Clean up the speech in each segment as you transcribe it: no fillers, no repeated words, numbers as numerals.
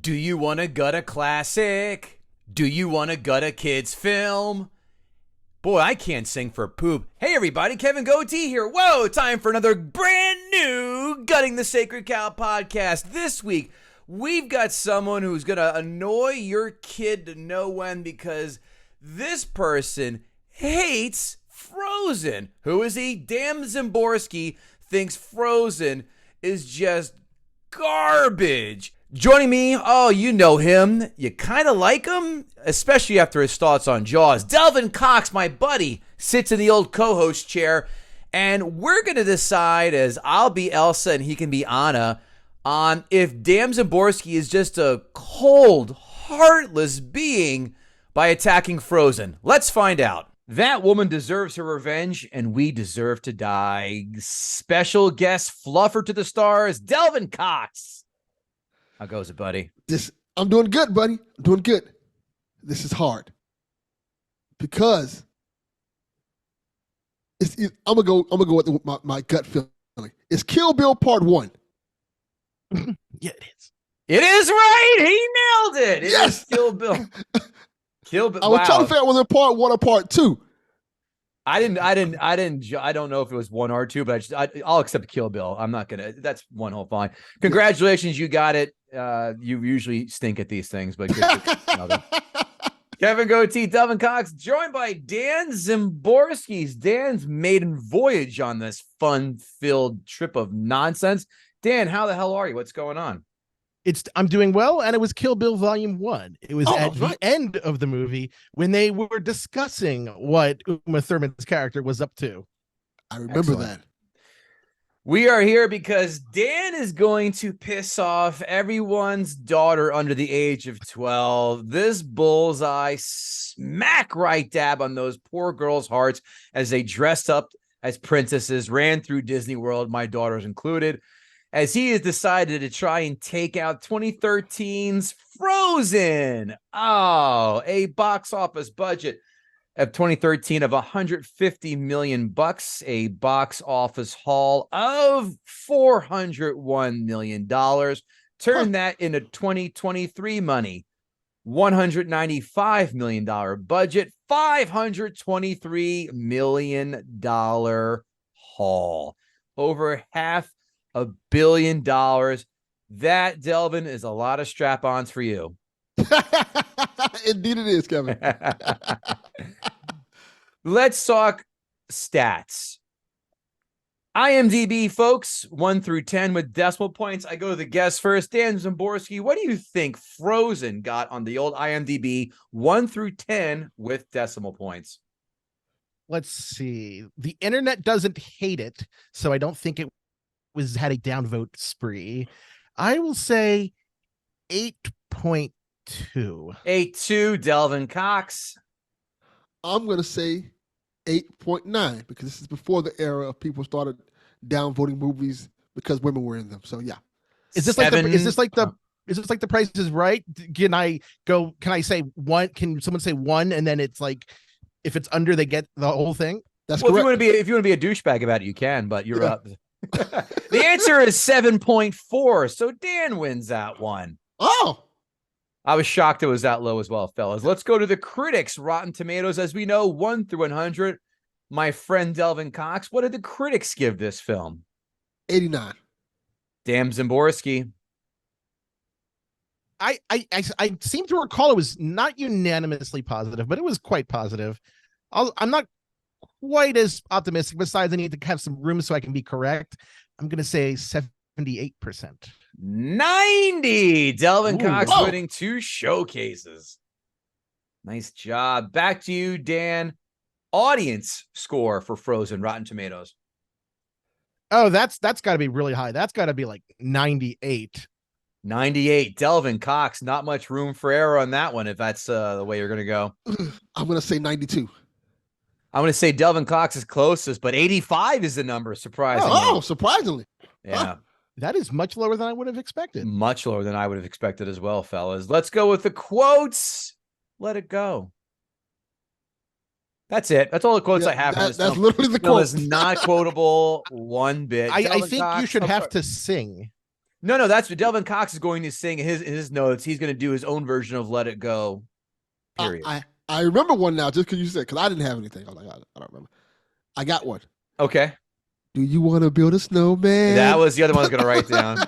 Do you want to gut a classic? Do you want to gut a kid's film? Boy, I can't sing for poop. Hey everybody, Kevin Goatee here. Whoa, time for another brand new Gutting the Sacred Cow podcast. This week, we've got someone who's going to annoy your kid to no end because this person hates Frozen. Who is he? Dan Szymborski thinks Frozen is just garbage. Joining me, oh, you know him. You kind of like him, especially after his thoughts on Jaws. Delvin Cox, my buddy, sits in the old co-host chair, and we're going to decide, as I'll be Elsa and he can be Anna, on if Dan Szymborski is just a cold, heartless being by attacking Frozen. Let's find out. That woman deserves her revenge, and we deserve to die. Special guest fluffer to the stars, Delvin Cox. How goes it, buddy? I'm doing good, buddy. I'm doing good. This is hard because I'm gonna go with my gut feeling. It's Kill Bill Part 1. Yeah, it is. It is right. He nailed it. It Yes. is Kill Bill. Kill Bill. I was trying to figure out whether Part 1 or Part 2. I don't know if it was 1 or 2, but I'll accept Kill Bill. I'm not gonna. That's one whole fine. Congratulations, you got it. You usually stink at these things, but good. Kevin Goatee, Delvin Cox, joined by Dan Szymborski's Dan's maiden voyage on this fun-filled trip of nonsense. Dan, how the hell are you? What's going on? I'm doing well, and it was Kill Bill Volume 1. It was at right. the end of the movie when they were discussing what Uma Thurman's character was up to. I remember Excellent. that. We are here because Dan is going to piss off everyone's daughter under the age of 12. This bullseye smack right dab on those poor girls' hearts as they dressed up as princesses, ran through Disney World, my daughters included, as he has decided to try and take out 2013's Frozen. Oh, a box office budget of 2013 of $150 million, a box office haul of $401 million. Turn that into 2023 money. $195 million budget, $523 million haul. Over $500 million. That, Delvin, is a lot of strap-ons for you. Indeed it is, Kevin. Let's talk stats. IMDb, folks, 1 through 10 with decimal points. I go to the guest first. Dan Szymborski, what do you think Frozen got on the old IMDb 1 through 10 with decimal points? Let's see. The internet doesn't hate it, so I don't think it had a downvote spree. I will say 8.2. 8.2, Delvin Cox. I'm going to say 8.9 because this is before the era of people started downvoting movies because women were in them. So yeah. Is this like the Price is Right? Can I say 1? Can someone say 1 and then it's like if it's under they get the whole thing? That's well, correct. if you want to be a douchebag about it, you can, but you're up. The answer is 7.4. So Dan wins that one. Oh. I was shocked it was that low as well, fellas. Let's go to the critics. Rotten Tomatoes, as we know, 1 through 100. My friend Delvin Cox, what did the critics give this film? 89. Dan Szymborski. I seem to recall it was not unanimously positive, but it was quite positive. I'm not quite as optimistic. Besides, I need to have some room so I can be correct. I'm going to say 78%. 90. Delvin Cox whoa. winning 2 showcases. Nice job. Back to you, Dan. Audience score for Frozen, Rotten Tomatoes. Oh, that's got to be really high. That's got to be like 98. 98. Delvin Cox, not much room for error on that one if that's the way you're going to go. I'm going to say 92. I'm going to say Delvin Cox is closest, but 85 is the number, surprisingly. Oh, surprisingly. Yeah. Huh. That is much lower than I would have expected. Much lower than I would have expected as well, fellas. Let's go with the quotes. Let it go. That's it. That's all the quotes I have. That's literally the quote. It's not quotable one bit. I think you should have to sing. No, that's what Delvin Cox is going to sing in his notes. He's going to do his own version of Let It Go. Period. I remember one now just because you said, because I didn't have anything. I was like, I don't remember. I got one. Okay. Do you want to build a snowman? That was the other one I was going to write down.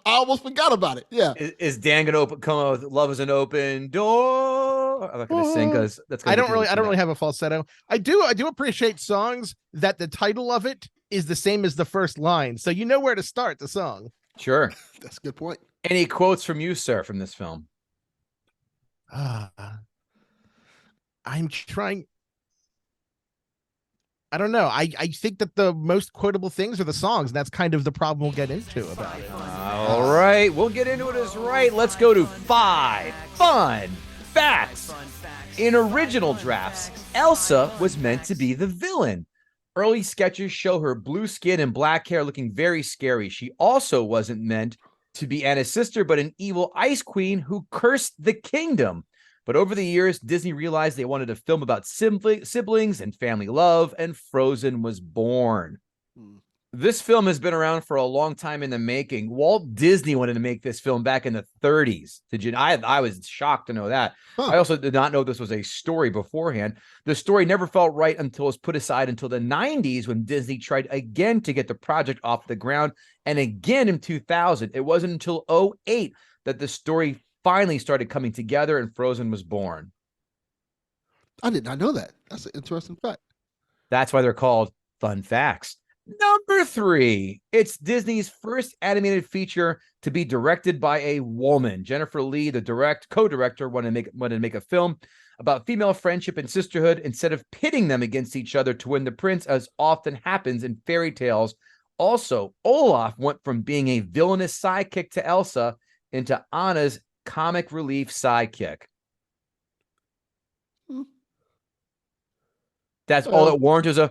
I almost forgot about it. Yeah. Is Dan going to come out with Love is an Open Door? I'm not going to sing because that's going I don't really have a falsetto. I do appreciate songs that the title of it is the same as the first line. So you know where to start the song. Sure. That's a good point. Any quotes from you, sir, from this film? I'm trying. I don't know. I think that the most quotable things are the songs. And that's kind of the problem we'll get into about it. All right. We'll get into it as right. Let's go to 5 fun facts. In original drafts, Elsa was meant to be the villain. Early sketches show her blue skin and black hair looking very scary. She also wasn't meant to be Anna's sister, but an evil ice queen who cursed the kingdom. But over the years, Disney realized they wanted a film about siblings and family love, and Frozen was born. This film has been around for a long time in the making. Walt Disney wanted to make this film back in the 30s. I was shocked to know that. I also did not know this was a story beforehand. The story never felt right until it was put aside until the 90s when Disney tried again to get the project off the ground, and again in 2000. It wasn't until 2008 that the story finally started coming together and Frozen was born. I did not know that. That's an interesting fact. That's why they're called fun facts. Number 3, it's Disney's first animated feature to be directed by a woman. Jennifer Lee, the co-director, wanted to make a film about female friendship and sisterhood instead of pitting them against each other to win the prince, as often happens in fairy tales. Also, Olaf went from being a villainous sidekick to Elsa into Anna's comic relief sidekick. That's all it warranted.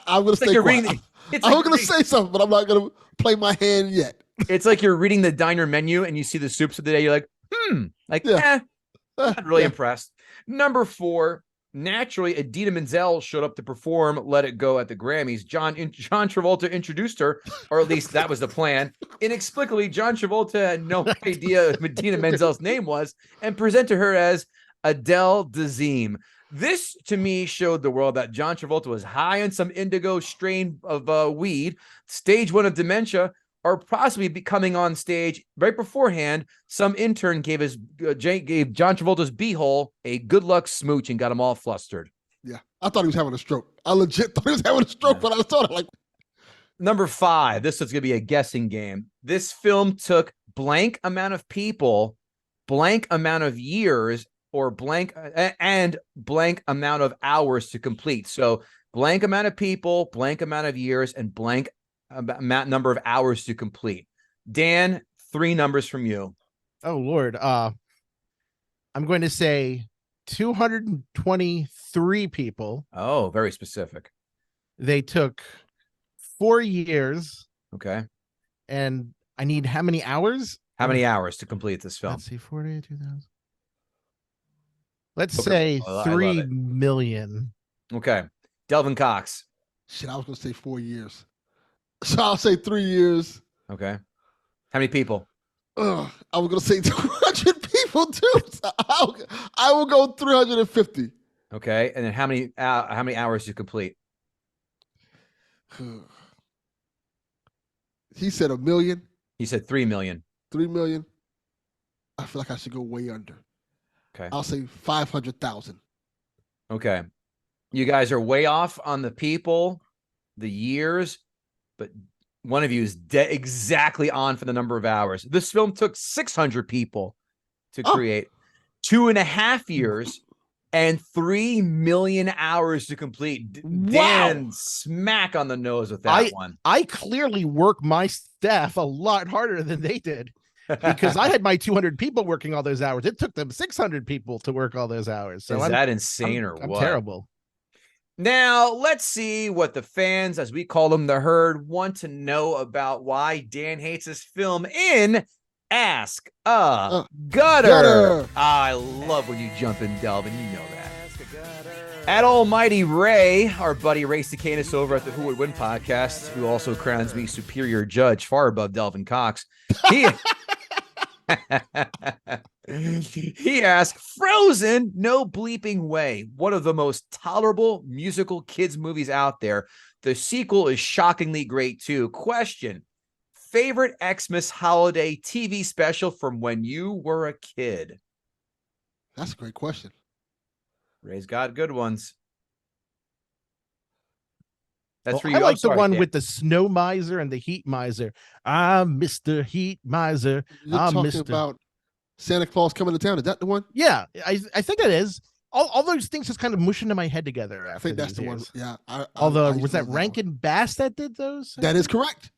I'm going to say quiet. I'm going to say something, but I'm not going to play my hand yet. It's like you're reading the diner menu and you see the soups of the day. You're like, not really impressed. Number 4, naturally, Idina Menzel showed up to perform Let It Go at the Grammys. John Travolta introduced her, or at least that was the plan. Inexplicably, John Travolta had no idea what Idina Menzel's name was and presented her as Adele Dazeem. This, to me, showed the world that John Travolta was high on some indigo strain of weed, stage 1 of dementia, or possibly coming on stage right beforehand. Some intern gave John Travolta's beehole a good luck smooch and got him all flustered. Yeah, I thought he was having a stroke. I legit thought he was having a stroke, but I thought like. Number 5, this is going to be a guessing game. This film took blank amount of people, blank amount of years, or blank amount of hours to complete. So blank amount of people, blank amount of years, and blank number of hours to complete. Dan, 3 numbers from you. Oh Lord. I'm going to say 223 people. Oh, very specific. They took 4 years. Okay. And I need how many hours? How many hours to complete this film? Let's see, 40, 2000. Let's say 3 million. Okay. Delvin Cox. Shit, I was going to say 4 years. So I'll say 3 years. Okay. How many people? I was going to say 200 people too. So I will go 350. Okay. And then how many hours to complete? He said 1 million. He said 3 million. 3 million. I feel like I should go way under. Okay. I'll say 500,000. Okay. You guys are way off on the people, the years, but one of you is exactly on for the number of hours. This film took 600 people to create, 2.5 years, and 3 million hours to complete. Wow. Dan, smack on the nose with that one. I clearly work my staff a lot harder than they did. Because I had my 200 people working all those hours. It took them 600 people to work all those hours. So is that insane or what? I'm terrible. Now, let's see what the fans, as we call them, the herd, want to know about why Dan hates this film in Ask a Gutter. I love when you jump in, Delvin. You know that. At Almighty Ray, our buddy Ray Cicanis over at the Who Would Win podcast, who also crowns me superior judge, far above Delvin Cox. He he asked, Frozen, no bleeping way. One of the most tolerable musical kids movies out there. The sequel is shockingly great too. Question, favorite Xmas holiday TV special from when you were a kid? That's a great question. Ray's got good ones. That's for you. I like the one Dan. with the snow miser and the heat miser. I'm Mr. Heat Miser. You're I'm talking Mr. about Santa Claus coming to town. Is that the one? Yeah, I think that is. All those things just kind of mush into my head together. I think that's the one. Yeah. Although, I was that Rankin Bass that did those? That is correct.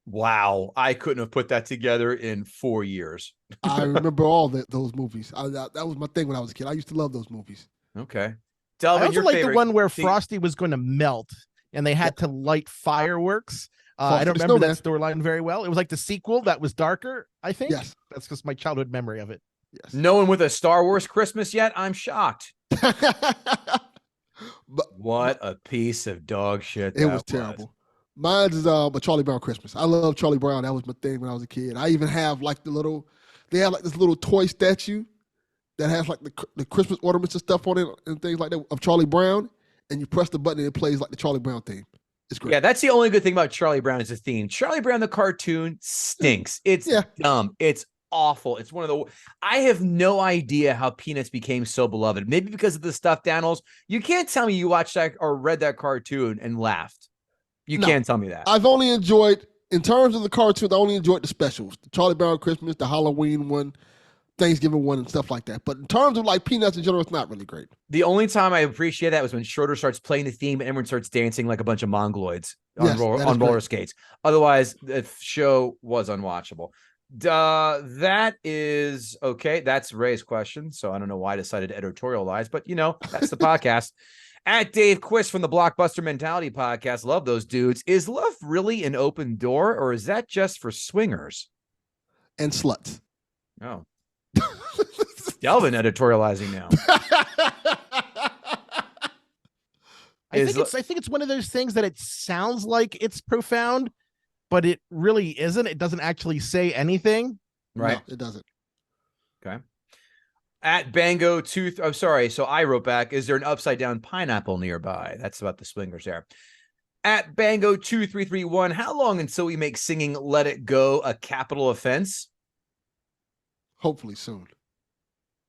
Wow. I couldn't have put that together in 4 years. I remember all those movies. That was my thing when I was a kid. I used to love those movies. Okay. I Delvin, also like the one where Frosty was going to melt and they had to light fireworks. I don't remember that storyline very well. It was like the sequel that was darker, I think. Yes. That's just my childhood memory of it. Yes. No one with a Star Wars Christmas yet? I'm shocked. What a piece of dog shit it was terrible. Mine is a Charlie Brown Christmas. I love Charlie Brown. That was my thing when I was a kid. I even have like they have like this little toy statue that has like the Christmas ornaments and stuff on it and things like that of Charlie Brown. And you press the button and it plays like the Charlie Brown theme. It's great. Yeah, that's the only good thing about Charlie Brown is the theme. Charlie Brown, the cartoon, stinks. It's dumb. It's awful. It's one of the... I have no idea how Peanuts became so beloved. Maybe because of the stuffed animals. You can't tell me you watched that or read that cartoon and laughed. You can't tell me that. I've only enjoyed, in terms of the cartoons, I only enjoyed the specials. The Charlie Brown Christmas, the Halloween one, Thanksgiving one, and stuff like that. But in terms of like Peanuts in general, it's not really great. The only time I appreciate that was when Schroeder starts playing the theme and everyone starts dancing like a bunch of mongoloids on roller skates. Otherwise, the show was unwatchable. That is okay. That's Ray's question. So I don't know why I decided to editorialize, but that's the podcast. At Dave Quist from the Blockbuster Mentality podcast. Love those dudes. Is love really an open door or is that just for swingers? And sluts. Oh. Delvin editorializing now. I think it's one of those things that it sounds like it's profound, but it really isn't. It doesn't actually say anything. Right. No, it doesn't. Okay. At Bango Tooth. Oh, sorry. So I wrote back, is there an upside down pineapple nearby? That's about the swingers there. At Bango 2331, how long until we make singing Let It Go a capital offense? Hopefully soon.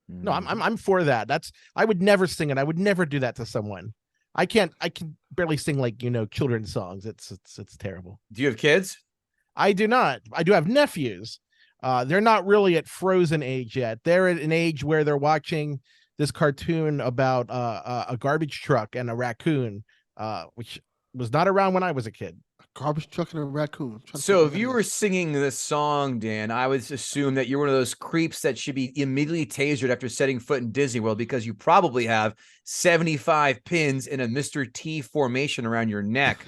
No, I'm for that. I would never sing it. I would never do that to someone. I can barely sing like, children's songs. It's terrible. Do you have kids? I do not. I do have nephews. They're not really at Frozen age yet. They're at an age where they're watching this cartoon about a garbage truck and a raccoon, which was not around when I was a kid. Garbage truck and a raccoon. So if you were singing this song, Dan, I would assume that you're one of those creeps that should be immediately tasered after setting foot in Disney World because you probably have 75 pins in a Mr. T formation around your neck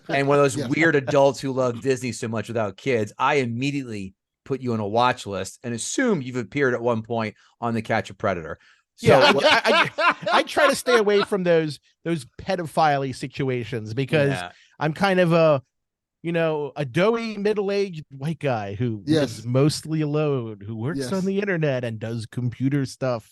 and one of those weird adults who love Disney so much without kids. I immediately put you on a watch list and assume you've appeared at one point on The Catch a Predator. So I try to stay away from those pedophile situations because I'm kind of a doughy middle-aged white guy who is mostly alone, who works on the internet and does computer stuff.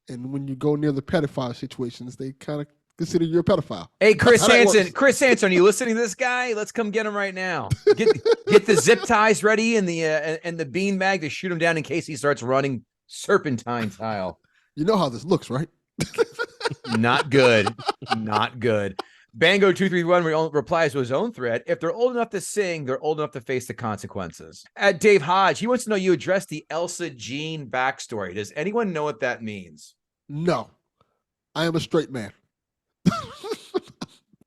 And when you go near the pedophile situations, they kind of consider you a pedophile. Hey, Chris Hansen, are you listening to this guy? Let's come get him right now. Get the zip ties ready and the bean bag to shoot him down in case he starts running serpentine style. You know how this looks, right? Not good. Not good. Bango 231 replies to his own thread. If they're old enough to sing, they're old enough to face the consequences. At Dave Hodge, he wants to know you addressed the Elsa Jean backstory. Does anyone know what that means? No. I am a straight man.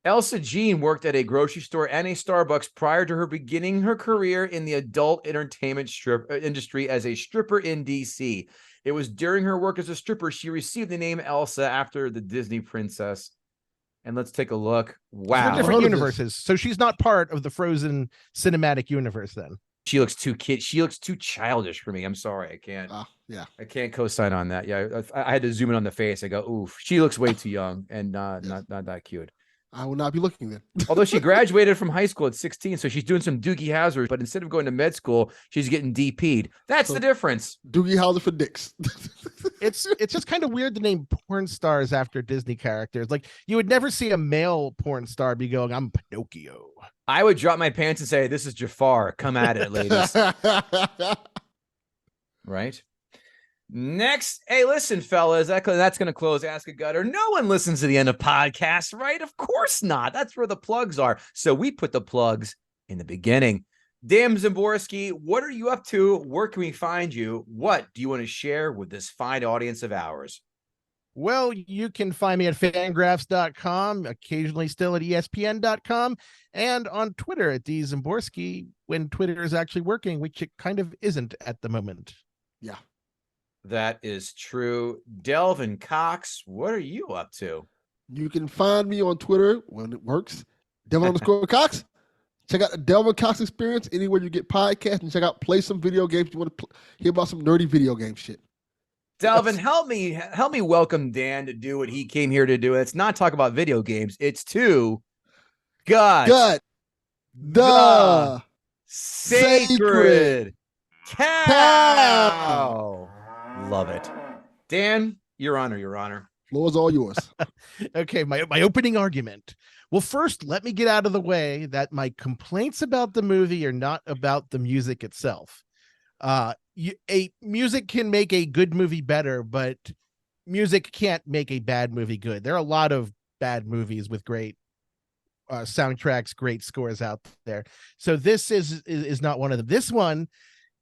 Elsa Jean worked at a grocery store and a Starbucks prior to her beginning her career in the adult entertainment industry as a stripper in D.C. It was during her work as a stripper she received the name Elsa after the Disney princess. And let's take a look. Wow. Different universes. So she's not part of the Frozen cinematic universe then. She looks too She looks too childish for me. I'm sorry. Yeah. I can't co-sign on that. Yeah. I had to zoom in on the face. I go, oof, she looks way too young and Yes. not that cute. I will not be looking then. Although she graduated from high school at 16, so she's doing some Doogie Howser, but instead of going to med school, she's getting DP'd. That's the difference. Doogie Howser for dicks. It's just kind of weird to name porn stars after Disney characters. Like, you would never see a male porn star be going, I'm Pinocchio. I would drop my pants and say, this is Jafar. Come at it, ladies. Right? Next, hey, listen, fellas, that's going to close Ask a Gutter. No one listens to the end of podcasts, right? Of course not. That's where the plugs are. So we put the plugs in the beginning. Dan Szymborski, what are you up to? Where can we find you? What do you want to share with this fine audience of ours? Well, you can find me at fangraphs.com, occasionally still at ESPN.com, and on Twitter at Szymborski when Twitter is actually working, which it kind of isn't at the moment. Yeah. That is true. Delvin Cox, what are you up to? You can find me on Twitter when it works. Delvin_Cox. Check out the Delvin Cox Experience anywhere you get podcasts, and check out Play Some Video Games. You want to hear about some nerdy video game shit. Delvin, help me welcome Dan to do what he came here to do. It's not talk about video games. It's to gut the sacred cow. Love it. Dan, your honor. Floor is all yours. Okay, my opening argument. Well, first, let me get out of the way that my complaints about the movie are not about the music itself. Music can make a good movie better, but music can't make a bad movie good. There are a lot of bad movies with great soundtracks, great scores out there. So this is not one of them. This one,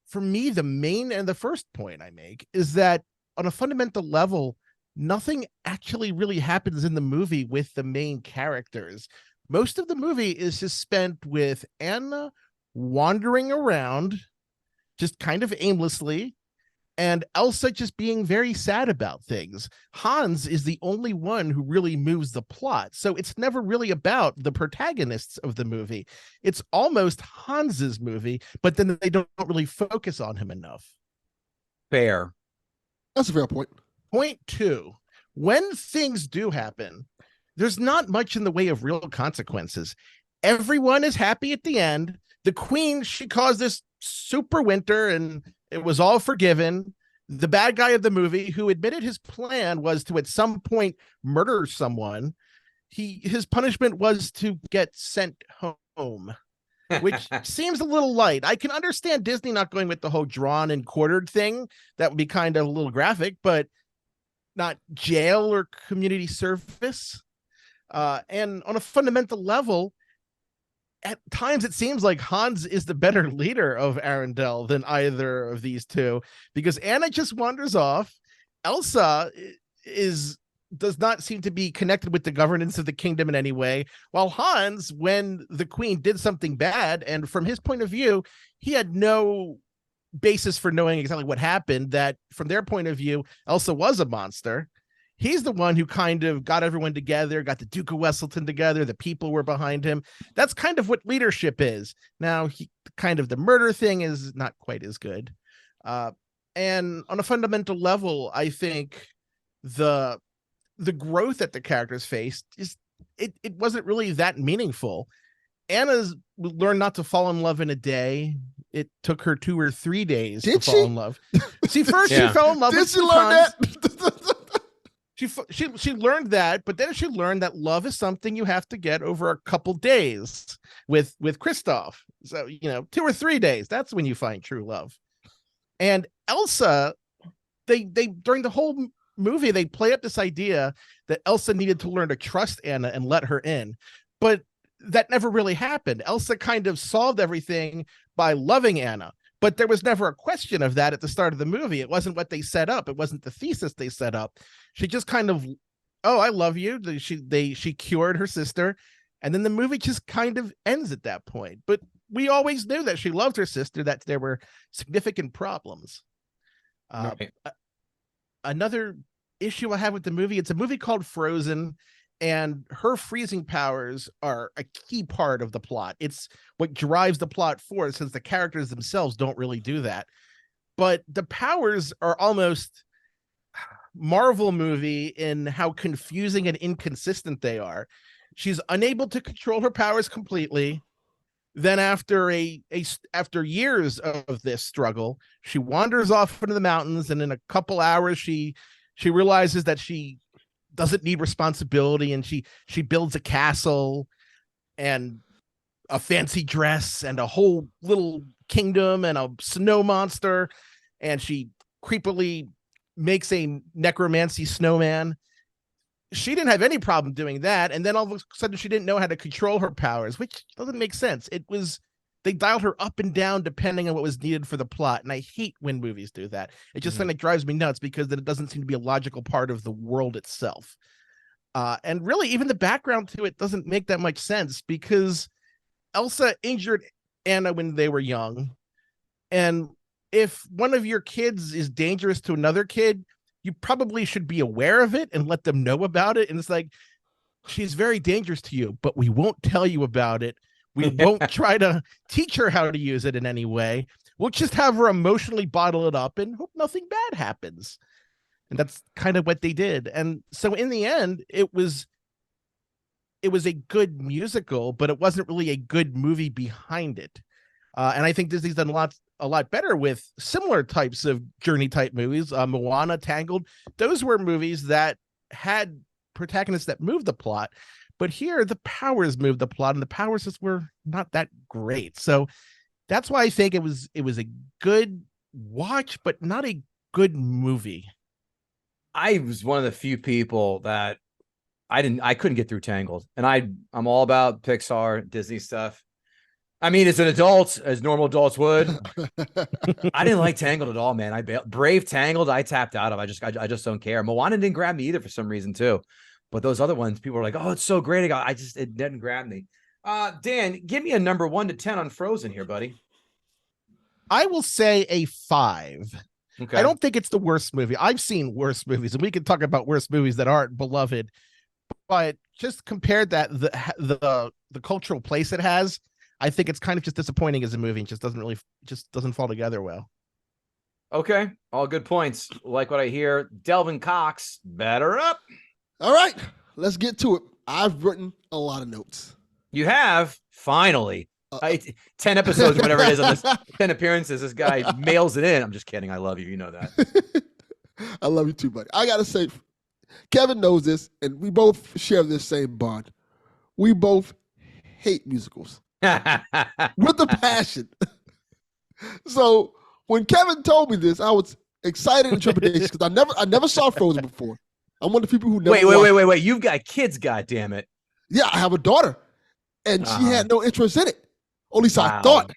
for me, the main and the first point I make is that on a fundamental level, nothing actually really happens in the movie with the main characters. Most of the movie is just spent with Anna wandering around just kind of aimlessly, and Elsa just being very sad about things. Hans is the only one who really moves the plot. So it's never really about the protagonists of the movie. It's almost Hans's movie, but then they don't really focus on him enough. Fair. That's a fair point. Point two, when things do happen, there's not much in the way of real consequences. Everyone is happy at the end. The queen, she caused this super winter and it was all forgiven. The bad guy of the movie, who admitted his plan was to at some point murder someone, his punishment was to get sent home, which seems a little light. I can understand Disney not going with the whole drawn and quartered thing. That would be kind of a little graphic, but not jail or community service. And on a fundamental level, at times it seems like Hans is the better leader of Arendelle than either of these two, because Anna just wanders off. Elsa does not seem to be connected with the governance of the kingdom in any way, while Hans, when the queen did something bad, and from his point of view, he had no basis for knowing exactly what happened, that from their point of view, Elsa was a monster. He's the one who kind of got everyone together, got the Duke of Wesselton together. The people were behind him. That's kind of what leadership is. Now, the murder thing is not quite as good. And on a fundamental level, I think the growth that the characters faced it wasn't really that meaningful. Anna's learned not to fall in love in a day. It took her 2 or 3 days to fall in love. See, first she fell in love. Did she learn that? She learned that, but then she learned that love is something you have to get over a couple days with Christoph. So, 2 or 3 days, that's when you find true love. And Elsa, they during the whole movie, they play up this idea that Elsa needed to learn to trust Anna and let her in. But that never really happened. Elsa kind of solved everything by loving Anna. But there was never a question of that at the start of the movie. It wasn't what they set up. It wasn't the thesis they set up. She just kind of, I love you. She cured her sister. And then the movie just kind of ends at that point. But we always knew that she loved her sister, that there were significant problems. Right. Another issue I have with the movie, it's a movie called Frozen. and her freezing powers are a key part of the plot. It's what drives the plot forward, since the characters themselves don't really do that. But the powers are almost Marvel movie in how confusing and inconsistent they are. She's unable to control her powers completely. Then after after years of this struggle, she wanders off into the mountains, and in a couple hours she realizes that she doesn't need responsibility, and she builds a castle and a fancy dress and a whole little kingdom and a snow monster, and she creepily makes a necromancy snowman. She didn't have any problem doing that, and then all of a sudden she didn't know how to control her powers, which doesn't make sense. They dialed her up and down depending on what was needed for the plot, and I hate when movies do that. It just kind of drives me nuts, because then it doesn't seem to be a logical part of the world itself. And really, even the background to it doesn't make that much sense, because Elsa injured Anna when they were young, and if one of your kids is dangerous to another kid, you probably should be aware of it and let them know about it. And it's like, she's very dangerous to you, but we won't tell you about it. We won't try to teach her how to use it in any way. We'll just have her emotionally bottle it up and hope nothing bad happens. And that's kind of what they did. And so in the end, it was a good musical, but it wasn't really a good movie behind it. And I think Disney's done a lot better with similar types of journey type movies. Moana, Tangled, those were movies that had protagonists that moved the plot, but here the powers moved the plot, and the powers just were not that great. So that's why I think it was a good watch, but not a good movie. I was one of the few people that I couldn't get through Tangled, and I'm all about Pixar, Disney stuff. I mean, as an adult, as normal adults would, I didn't like Tangled at all, man. Brave Tangled, I tapped out of. I just don't care. Moana didn't grab me either for some reason too, but those other ones, people were like, "Oh, it's so great." It didn't grab me. Dan, give me a number 1 to 10 on Frozen here, buddy. I will say a 5. Okay. I don't think it's the worst movie. I've seen worse movies, and we can talk about worse movies that aren't beloved. But just compared that the cultural place it has, I think it's kind of just disappointing as a movie. It just doesn't fall together well. Okay. All good points. Like what I hear. Delvin Cox, batter up. All right, let's get to it. I've written a lot of notes. You have? Finally. 10 episodes, whatever it is, on this 10 appearances. This guy mails it in. I'm just kidding. I love you. You know that. I love you too, buddy. I got to say, Kevin knows this, and we both share this same bond. We both hate musicals. With a passion. So when Kevin told me this, I was excited and trepidation, because I never saw Frozen before. I'm one of the people who never wait. You've got kids, goddammit. Yeah, I have a daughter, and she had no interest in it. Or at least I thought.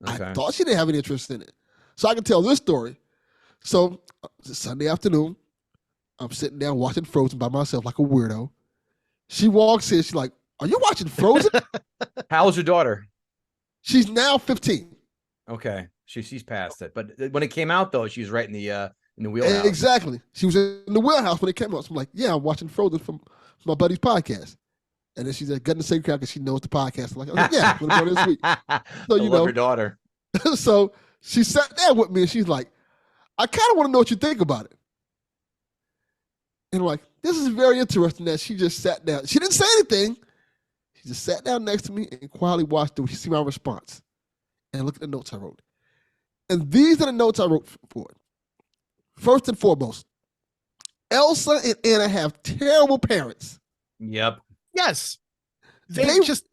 Okay. I thought she didn't have any interest in it. So I can tell this story. So it's a Sunday afternoon. I'm sitting down watching Frozen by myself like a weirdo. She walks in. She's like, "Are you watching Frozen?" How old's your daughter? She's now 15. Okay, she's past it. But when it came out, though, she was right in the wheelhouse. Exactly. She was in the wheelhouse when it came out. So I'm like, "Yeah, I'm watching Frozen from my buddy's podcast." And then she's like, "Gutting the sacred cow," because she knows the podcast. I'm like, "Yeah, I'm gonna go this week." So you know, your daughter. So she sat there with me, and she's like, "I kind of want to know what you think about it." And I'm like, "This is very interesting." That she just sat down. She didn't say anything. She just sat down next to me and quietly watched it. She see my response and look at the notes I wrote. And these are the notes I wrote for it. First and foremost, Elsa and Anna have terrible parents. Yep. Yes. They just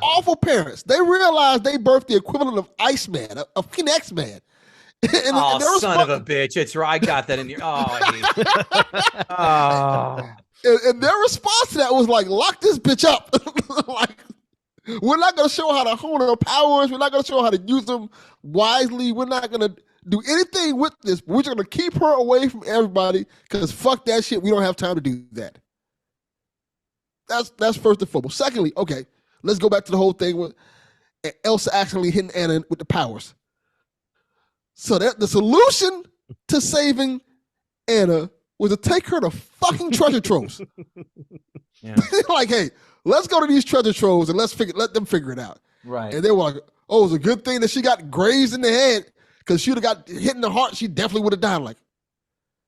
awful parents. They realized they birthed the equivalent of Iceman, of King X-Man. And son of a bitch. It's right. I got that in your. And their response to that was like, "Lock this bitch up." Like, we're not going to show how to hone her powers. We're not going to show how to use them wisely. We're not going to do anything with this. We're just going to keep her away from everybody, because fuck that shit. We don't have time to do that. That's first and foremost. Secondly, okay, let's go back to the whole thing with Elsa accidentally hitting Anna with the powers. So that the solution to saving Anna was to take her to fucking treasure troves. Yeah. Like, hey, let's go to these treasure troves and let them figure it out. Right. And they were like, oh, it was a good thing that she got grazed in the head, because she'd have got hit in the heart, she definitely would have died. Like,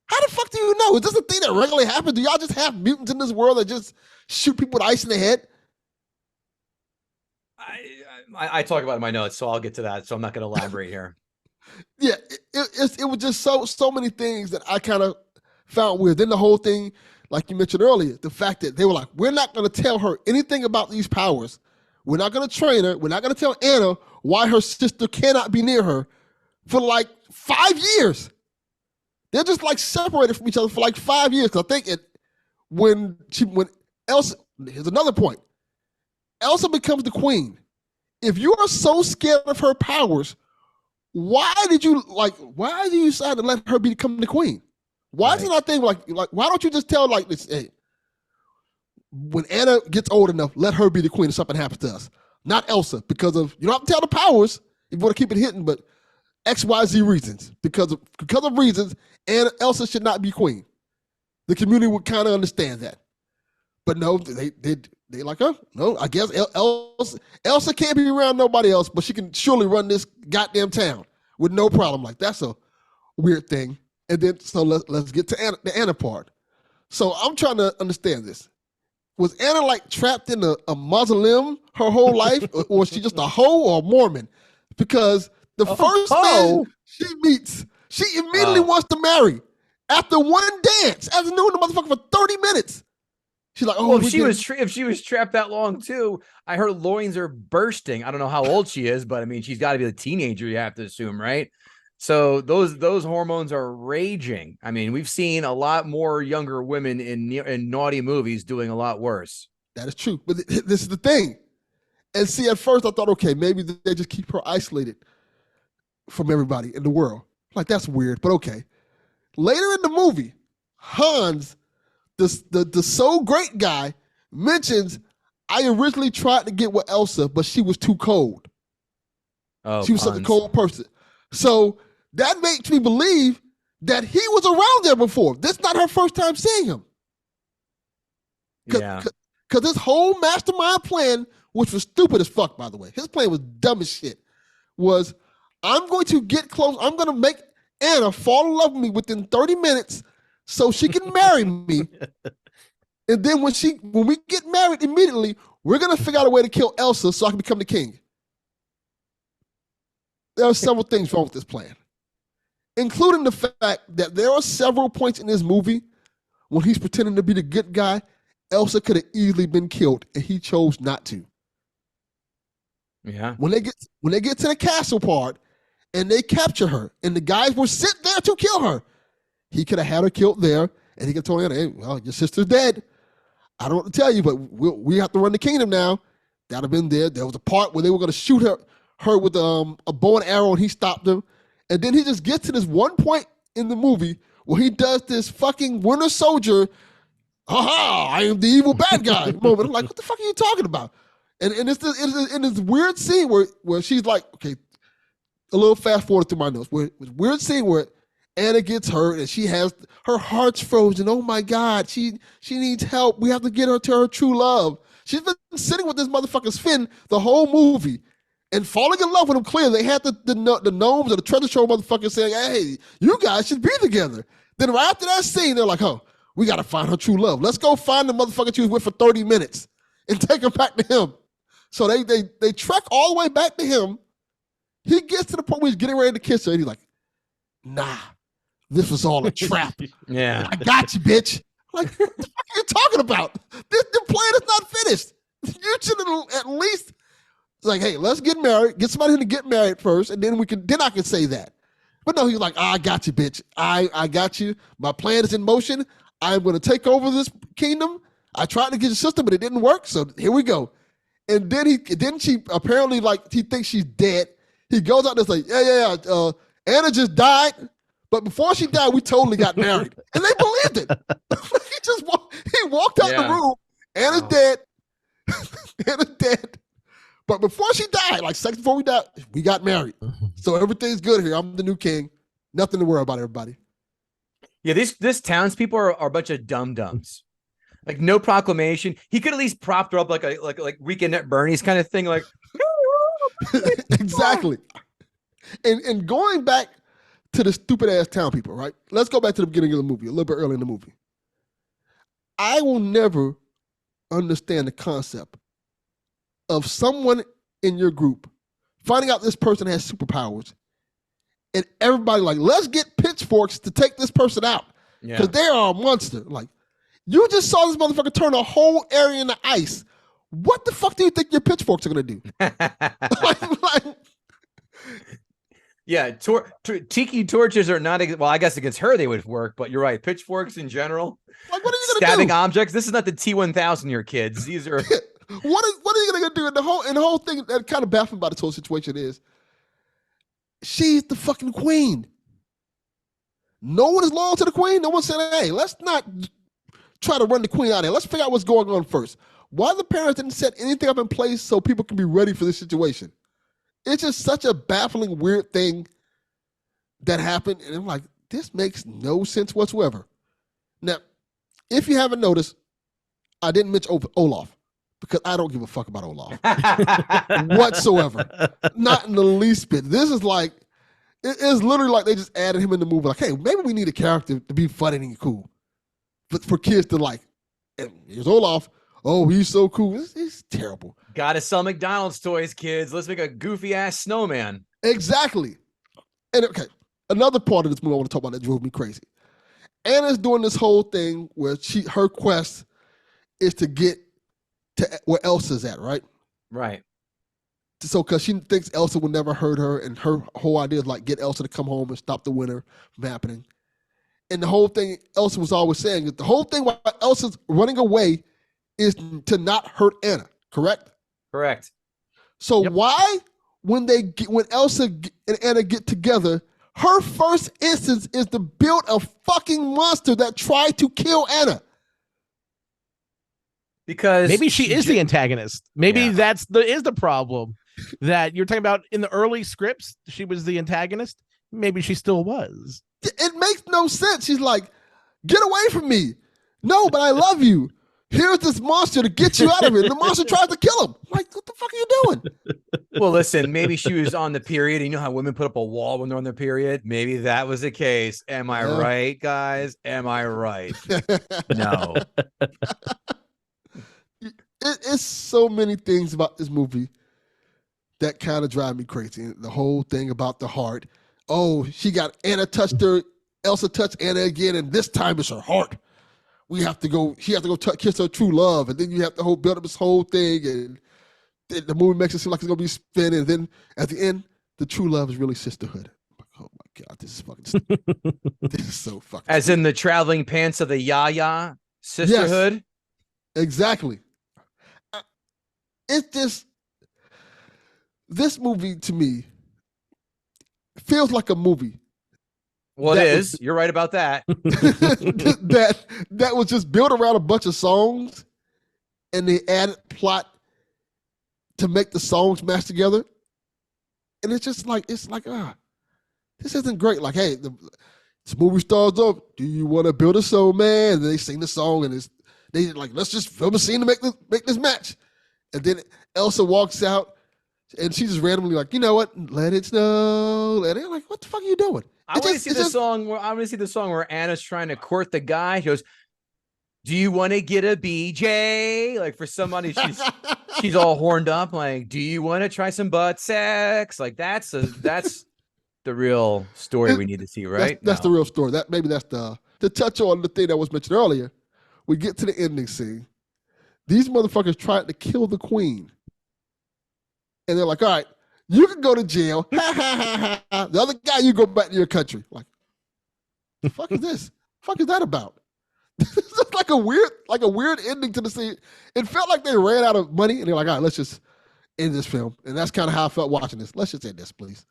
how the fuck do you know? Is this a thing that regularly happens? Do y'all just have mutants in this world that just shoot people with ice in the head? I talk about it in my notes, so I'll get to that. So I'm not going to elaborate here. Yeah, it was just so many things that I kind of found weird. Then the whole thing, like you mentioned earlier, the fact that they were like, we're not going to tell her anything about these powers. We're not going to train her. We're not going to tell Anna why her sister cannot be near her for like 5 years. They're just like separated from each other for like 5 years. Because I think when Elsa, here's another point. Elsa becomes the queen. If you are so scared of her powers, why did you decide to let her become the queen? Why is it not thing like why don't you just tell like this, hey, when Anna gets old enough, let her be the queen if something happens to us. Not Elsa, because of, you don't have to tell the powers if you want to keep it hidden, but XYZ reasons. Because of reasons, and Elsa should not be queen. The community would kind of understand that. But no, they like, huh? No, I guess Elsa can't be around nobody else, but she can surely run this goddamn town with no problem. Like, that's a weird thing. And then, so let's get to the Anna part. So I'm trying to understand this. Was Anna like trapped in a mausoleum her whole life, or was she just a hoe or a Mormon? Because the first man she meets, she immediately wants to marry after one dance, after knowing the motherfucker for 30 minutes. She's like, oh, well, if she was trapped that long too, her loins are bursting. I don't know how old she is, but I mean, she's got to be a teenager, you have to assume, right? So those hormones are raging. I mean, we've seen a lot more younger women in naughty movies doing a lot worse. That is true. But this is the thing. And see, at first I thought, okay, maybe they just keep her isolated from everybody in the world. Like, that's weird, but okay. Later in the movie, Hans, the so great guy, mentions, I originally tried to get with Elsa, but she was too cold. Oh, she was such a cold person. So that makes me believe that he was around there before. This is not her first time seeing him. Yeah. Because this whole mastermind plan, which was stupid as fuck, by the way, his plan was dumb as shit, was I'm going to get close. I'm going to make Anna fall in love with me within 30 minutes so she can marry me. And then when we get married immediately, we're going to figure out a way to kill Elsa so I can become the king. There are several things wrong with this plan, including the fact that there are several points in this movie when he's pretending to be the good guy, Elsa could have easily been killed, and he chose not to. Yeah. When they get to the castle part and they capture her, and the guys were sent there to kill her, he could have had her killed there, and he could have told her, hey, well, your sister's dead. I don't know what to tell you, but we have to run the kingdom now. That'd have been there. There was a part where they were going to shoot her with a bow and arrow, and he stopped them. And then he just gets to this one point in the movie where he does this fucking Winter Soldier, I am the evil bad guy moment. I'm like, what the fuck are you talking about? And it's in this weird scene where she's like, okay, a little fast forward through my notes, where it's a weird scene where Anna gets hurt and she has her heart's frozen. Oh my God, she needs help. We have to get her to her true love. She's been sitting with this motherfucker Sven the whole movie and falling in love with him. Clearly, they had the gnomes or the treasure trove motherfuckers saying, hey, you guys should be together. Then right after that scene, they're like, oh, we got to find her true love. Let's go find the motherfucker she was with for 30 minutes and take her back to him. So they trek all the way back to him. He gets to the point where he's getting ready to kiss her, and he's like, nah, this was all a trap. Yeah. I got you, bitch. Like, what the fuck are you talking about? The plan is not finished. You should at least, like, hey, let's get married. Get somebody to get married first, and then I can say that. But no, he's like, I got you, bitch. I got you. My plan is in motion. I'm going to take over this kingdom. I tried to get your sister, but it didn't work. So here we go. And then she apparently, like, he thinks she's dead. He goes out there and like, yeah. Anna just died, but before she died, we totally got married, and they believed it. He walked out the room. Anna's dead. Anna's dead. But before she died, like seconds before we died, we got married. So everything's good here. I'm the new king. Nothing to worry about, everybody. Yeah, this townspeople are a bunch of dum-dums. Like no proclamation. He could at least prop her up like Weekend at Bernie's kind of thing. Like Exactly. And going back to the stupid ass town people, right? Let's go back to the beginning of the movie, a little bit early in the movie. I will never understand the concept of someone in your group finding out this person has superpowers and everybody like, let's get pitchforks to take this person out because they are a monster. Like, you just saw this motherfucker turn a whole area into ice. What the fuck do you think your pitchforks are going to do? Yeah, tiki torches are not, well, I guess against her they would work, but you're right. Pitchforks in general. Like, what are you going to do? Stabbing objects. This is not the T-1000 here, kids. These are... What are you going to do? And the whole thing that kind of baffling about this whole situation is she's the fucking queen. No one is loyal to the queen. No one said, hey, let's not try to run the queen out of here. Let's figure out what's going on first. Why the parents didn't set anything up in place so people can be ready for this situation? It's just such a baffling, weird thing that happened. And I'm like, this makes no sense whatsoever. Now, if you haven't noticed, I didn't mention Olaf because I don't give a fuck about Olaf whatsoever. Not in the least bit. This is like, it's literally like they just added him in the movie. Like, hey, maybe we need a character to be funny and cool. But for kids to like, and here's Olaf. Oh, he's so cool. It's terrible. Gotta sell McDonald's toys, kids. Let's make a goofy ass snowman. Exactly. And okay, another part of this movie I want to talk about that drove me crazy. Anna's doing this whole thing where her quest is to get to where Elsa's at, right? Right. So, because she thinks Elsa will never hurt her, and her whole idea is like get Elsa to come home and stop the winter from happening. And the whole thing Elsa was always saying is the whole thing why Elsa's running away is to not hurt Anna, correct? Correct. So why, when Elsa and Anna get together, her first instance is to build a fucking monster that tried to kill Anna? Because maybe she is the antagonist. Maybe that's the problem that you're talking about. In the early scripts, she was the antagonist. Maybe she still was. It makes no sense. She's like, get away from me. No, but I love you. Here's this monster to get you out of it. And the monster tries to kill him. I'm like, what the fuck are you doing? Well, listen, maybe she was on the period. You know how women put up a wall when they're on their period? Maybe that was the case. Am I right, guys? Am I right? No. It's so many things about this movie that kind of drive me crazy. The whole thing about the heart. Oh, Anna touched her. Elsa touched Anna again, and this time it's her heart. She has to go kiss her true love, and then you have to build up this whole thing, and the movie makes it seem like it's gonna be spinning. And then at the end, the true love is really sisterhood. Oh my god, this is fucking stupid. This is so fucking as stupid. In the traveling pants of the Yaya sisterhood. Yes, exactly. It's just this movie to me feels like a movie. Well, it is. You're right about that. that was just built around a bunch of songs, and they added plot to make the songs match together. And it's just like, this isn't great. Like, hey, this movie starts off, do you want to build a soul, man? And they sing the song, and they like, let's just film a scene to make this match. And then Elsa walks out, and she's just randomly like, you know what? Let it snow. And they're like, what the fuck are you doing? I want to see the song where Anna's trying to court the guy. She goes, do you want to get a BJ? Like for somebody, she's all horned up. Like, do you want to try some butt sex? Like that's the real story we need to see, right? That's the real story. Maybe that's to touch on the thing that was mentioned earlier. We get to the ending scene. These motherfuckers tried to kill the queen. And they're like, all right, you can go to jail. The other guy, you go back to your country. Like, the fuck is this? The fuck is that about? This is like a weird ending to the scene. It felt like they ran out of money and they're like, all right, let's just end this film. And that's kind of how I felt watching this. Let's just end this, please.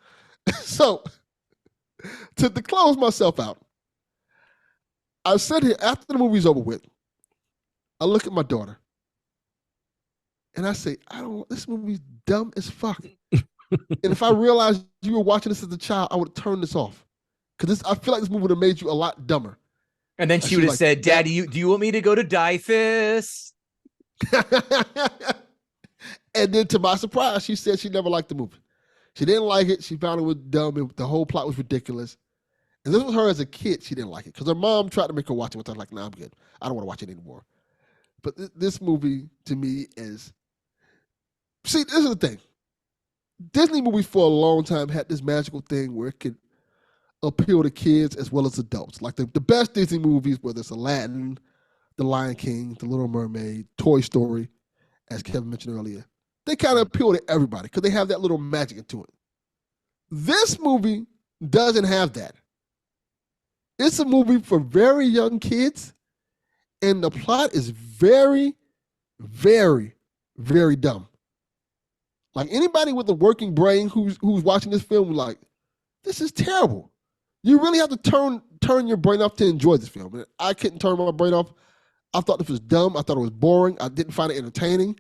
So, to close myself out, I said here, after the movie's over with, I look at my daughter and I say, this movie's dumb as fuck. And if I realized you were watching this as a child, I would turn this off. Because I feel like this movie would have made you a lot dumber. And then she would have said, Dad, do you want me to go to Dyfus? And then to my surprise, she said she never liked the movie. She didn't like it. She found it was dumb. The whole plot was ridiculous. And this was her as a kid. She didn't like it because her mom tried to make her watch it. I was like, nah, I'm good. I don't want to watch it anymore. But this movie to me is, see, this is the thing. Disney movies for a long time had this magical thing where it could appeal to kids as well as adults. Like the best Disney movies, whether it's Aladdin, The Lion King, The Little Mermaid, Toy Story, as Kevin mentioned earlier, they kind of appeal to everybody because they have that little magic into it. This movie doesn't have that. It's a movie for very young kids, and the plot is very, very, very dumb. Like anybody with a working brain who's watching this film, like, this is terrible. You really have to turn your brain off to enjoy this film. And I couldn't turn my brain off. I thought this was dumb. I thought it was boring. I didn't find it entertaining.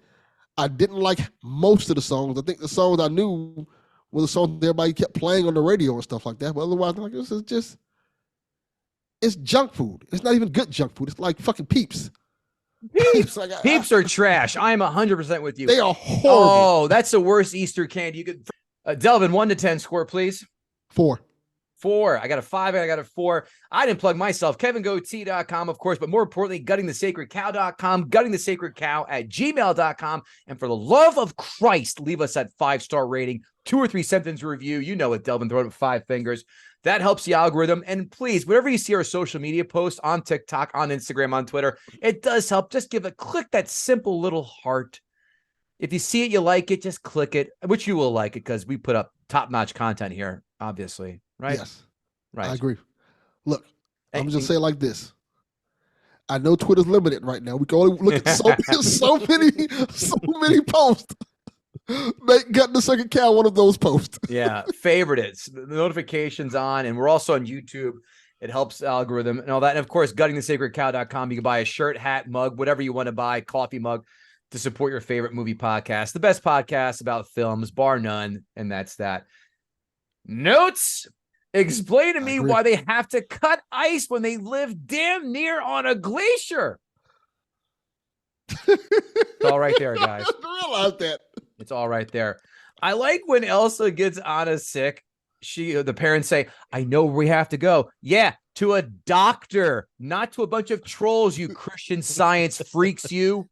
I didn't like most of the songs. I think the songs I knew were the songs that everybody kept playing on the radio and stuff like that. But otherwise, like, this is just, it's junk food. It's not even good junk food. It's like fucking Peeps. Peeps, Peeps are trash. I am 100% with you. They are horrible. Oh, that's the worst Easter candy you could. Delvin, 1 to 10 score, please. 4. 4. I got a 5 and I got a 4. I didn't plug myself. KevinGoatee.com, of course, but more importantly, guttingthesacredcow.com, guttingthesacredcow@gmail.com. And for the love of Christ, leave us that 5-star rating, 2 or 3 sentence review. You know it, Delvin, throw it with 5 fingers. That helps the algorithm. And please, whenever you see our social media posts on TikTok, on Instagram, on Twitter, it does help. Just click that simple little heart. If you see it, you like it, just click it, which you will like it because we put up top-notch content here, obviously. Right? Yes. Right. I agree. Look, I'm just saying like this. I know Twitter's limited right now. We can only look at so many posts. Make Gutting the Sacred Cow one of those posts. Yeah, favorite it. The notifications on, and we're also on YouTube. It helps the algorithm and all that. And of course, guttingthesacredcow.com. You can buy a shirt, hat, mug, whatever you want to buy, coffee mug to support your favorite movie podcast. The best podcast about films, bar none, and that's that. Notes. Explain to me why they have to cut ice when they live damn near on a glacier. It's all right there, guys. I didn't realize that. It's all right there. I like when Elsa gets Anna sick. The parents say, I know where we have to go. Yeah, to a doctor, not to a bunch of trolls, you Christian Science freaks, you.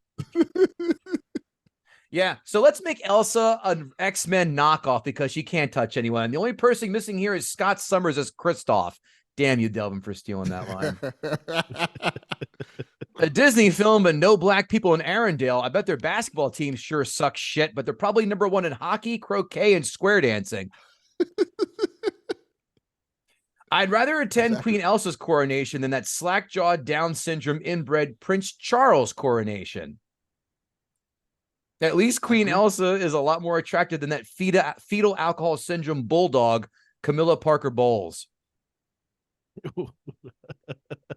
Yeah, so let's make Elsa an X-Men knockoff because she can't touch anyone. The only person missing here is Scott Summers as Kristoff. Damn you, Delvin, for stealing that line. A Disney film, but no black people in Arendelle. I bet their basketball team sure sucks shit, but they're probably #1 in hockey, croquet, and square dancing. I'd rather attend Queen Elsa's coronation than that slack-jawed, Down syndrome, inbred Prince Charles coronation. At least Queen Elsa is a lot more attractive than that fetal alcohol syndrome bulldog, Camilla Parker Bowles.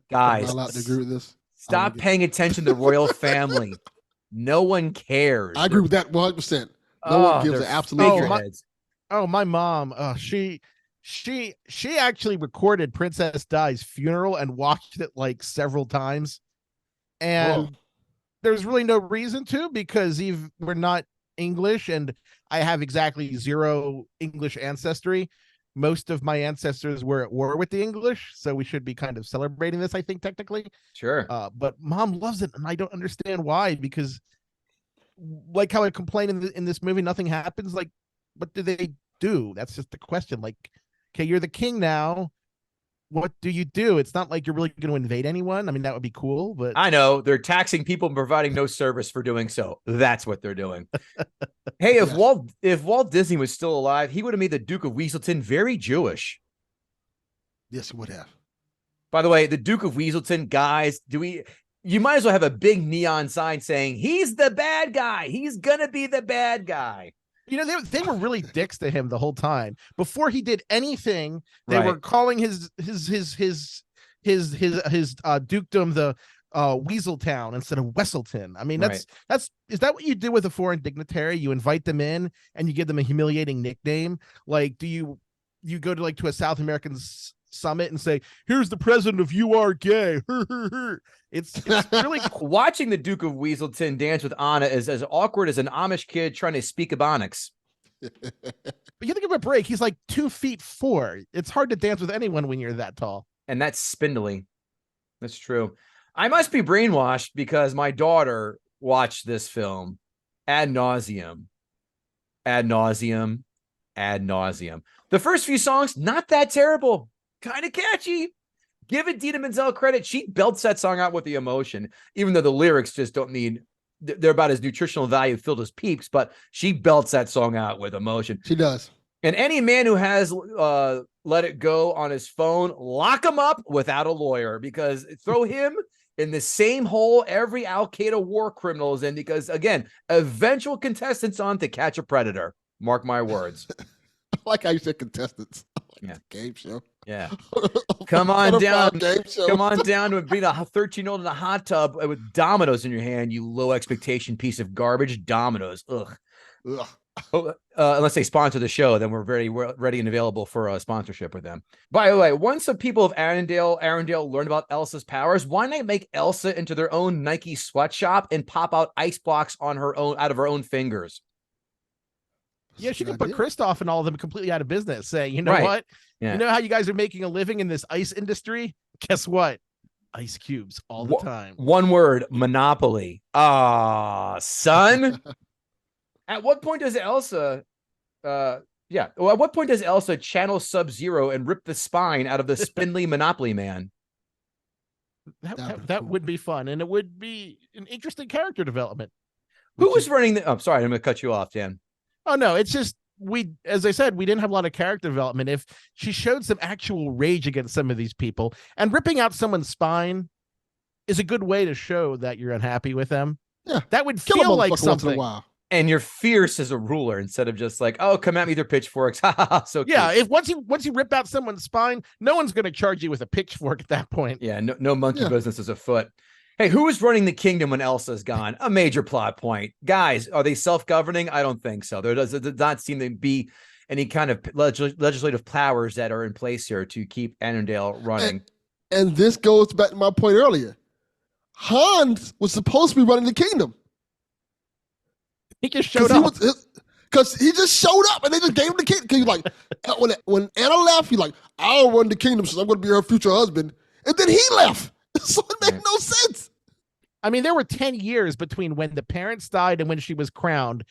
Guys, I'm not allowed to agree with this. Stop paying attention to the royal family. No one cares. I agree with that 100%. No one gives an absolute my mom, she actually recorded Princess Di's funeral and watched it like several times. And there's really no reason to, because we're not English and I have exactly 0 English ancestry. Most of my ancestors were at war with the English, so we should be kind of celebrating this, I think, technically. Sure. But mom loves it, and I don't understand why, because like how I complain in this movie, nothing happens. Like, what do they do? That's just the question. Like, okay, you're the king now. What do you do? It's not like you're really going to invade anyone. I mean, that would be cool, but I know they're taxing people and providing no service for doing so. That's what they're doing. Hey, if Walt Disney was still alive, he would have made the Duke of Weaselton very Jewish. Yes, he would have. By the way, the Duke of Weaselton, guys, you might as well have a big neon sign saying he's the bad guy. He's gonna be the bad guy. You know, they were really dicks to him the whole time. Before he did anything, they were calling his dukedom the Weaseltown instead of Wesselton. I mean, is that what you do with a foreign dignitary? You invite them in and you give them a humiliating nickname. Like, do you go to a South American summit and say, "Here's the president of You Are Gay." It's really watching the Duke of Weaselton dance with Anna is as awkward as an Amish kid trying to speak Ebonics. But you think of a break, he's like 2'4". It's hard to dance with anyone when you're that tall. And that's spindly. That's true. I must be brainwashed because my daughter watched this film ad nauseum. The first few songs, not that terrible. Kind of catchy. Give Idina Menzel credit. She belts that song out with the emotion, even though the lyrics just don't need, they're about as nutritional value filled as Peeps, but she belts that song out with emotion. She does. And any man who has Let It Go on his phone, lock him up without a lawyer, because throw him in the same hole every Al-Qaeda war criminal is in, because, again, eventual contestants on To Catch a Predator. Mark my words. I like how you said contestants. Yeah. Game show. Yeah. Come on down. Game show. Come on down to being a 13-year-old in a hot tub with dominoes in your hand, you low expectation piece of garbage. Dominoes. Ugh. Unless they sponsor the show, then we're very ready and available for a sponsorship with them. By the way, once the people of Arendelle learned about Elsa's powers, why not make Elsa into their own Nike sweatshop and pop out ice blocks on her own out of her own fingers? Yeah, she could put Kristoff and all of them completely out of business. Say, you know what? Yeah. You know how you guys are making a living in this ice industry? Guess what? Ice cubes all the time. One word: monopoly. Son. At what point does Elsa? At what point does Elsa channel Sub-Zero and rip the spine out of the spindly Monopoly man? That would be fun, and it would be an interesting character development. Who was running the? Oh, sorry, I'm going to cut you off, Dan. Oh no, it's just as I said, we didn't have a lot of character development. If she showed some actual rage against some of these people, and ripping out someone's spine is a good way to show that you're unhappy with them. Yeah, that would feel like something. Once in a while. And you're fierce as a ruler instead of just like, oh, come at me with your pitchforks. So yeah, if once you rip out someone's spine, no one's going to charge you with a pitchfork at that point. Yeah, no monkey business is afoot. Hey, who is running the kingdom when Elsa's gone? A major plot point. Guys, are they self-governing? I don't think so. There does not seem to be any kind of legislative powers that are in place here to keep Arendelle running. And this goes back to my point earlier. Hans was supposed to be running the kingdom. He just showed up. Because he just showed up and they just gave him the kingdom. Because he's like, when Anna left, he's like, I'll run the kingdom since I'm going to be her future husband. And then he left. So it made no sense. I mean, there were 10 years between when the parents died and when she was crowned.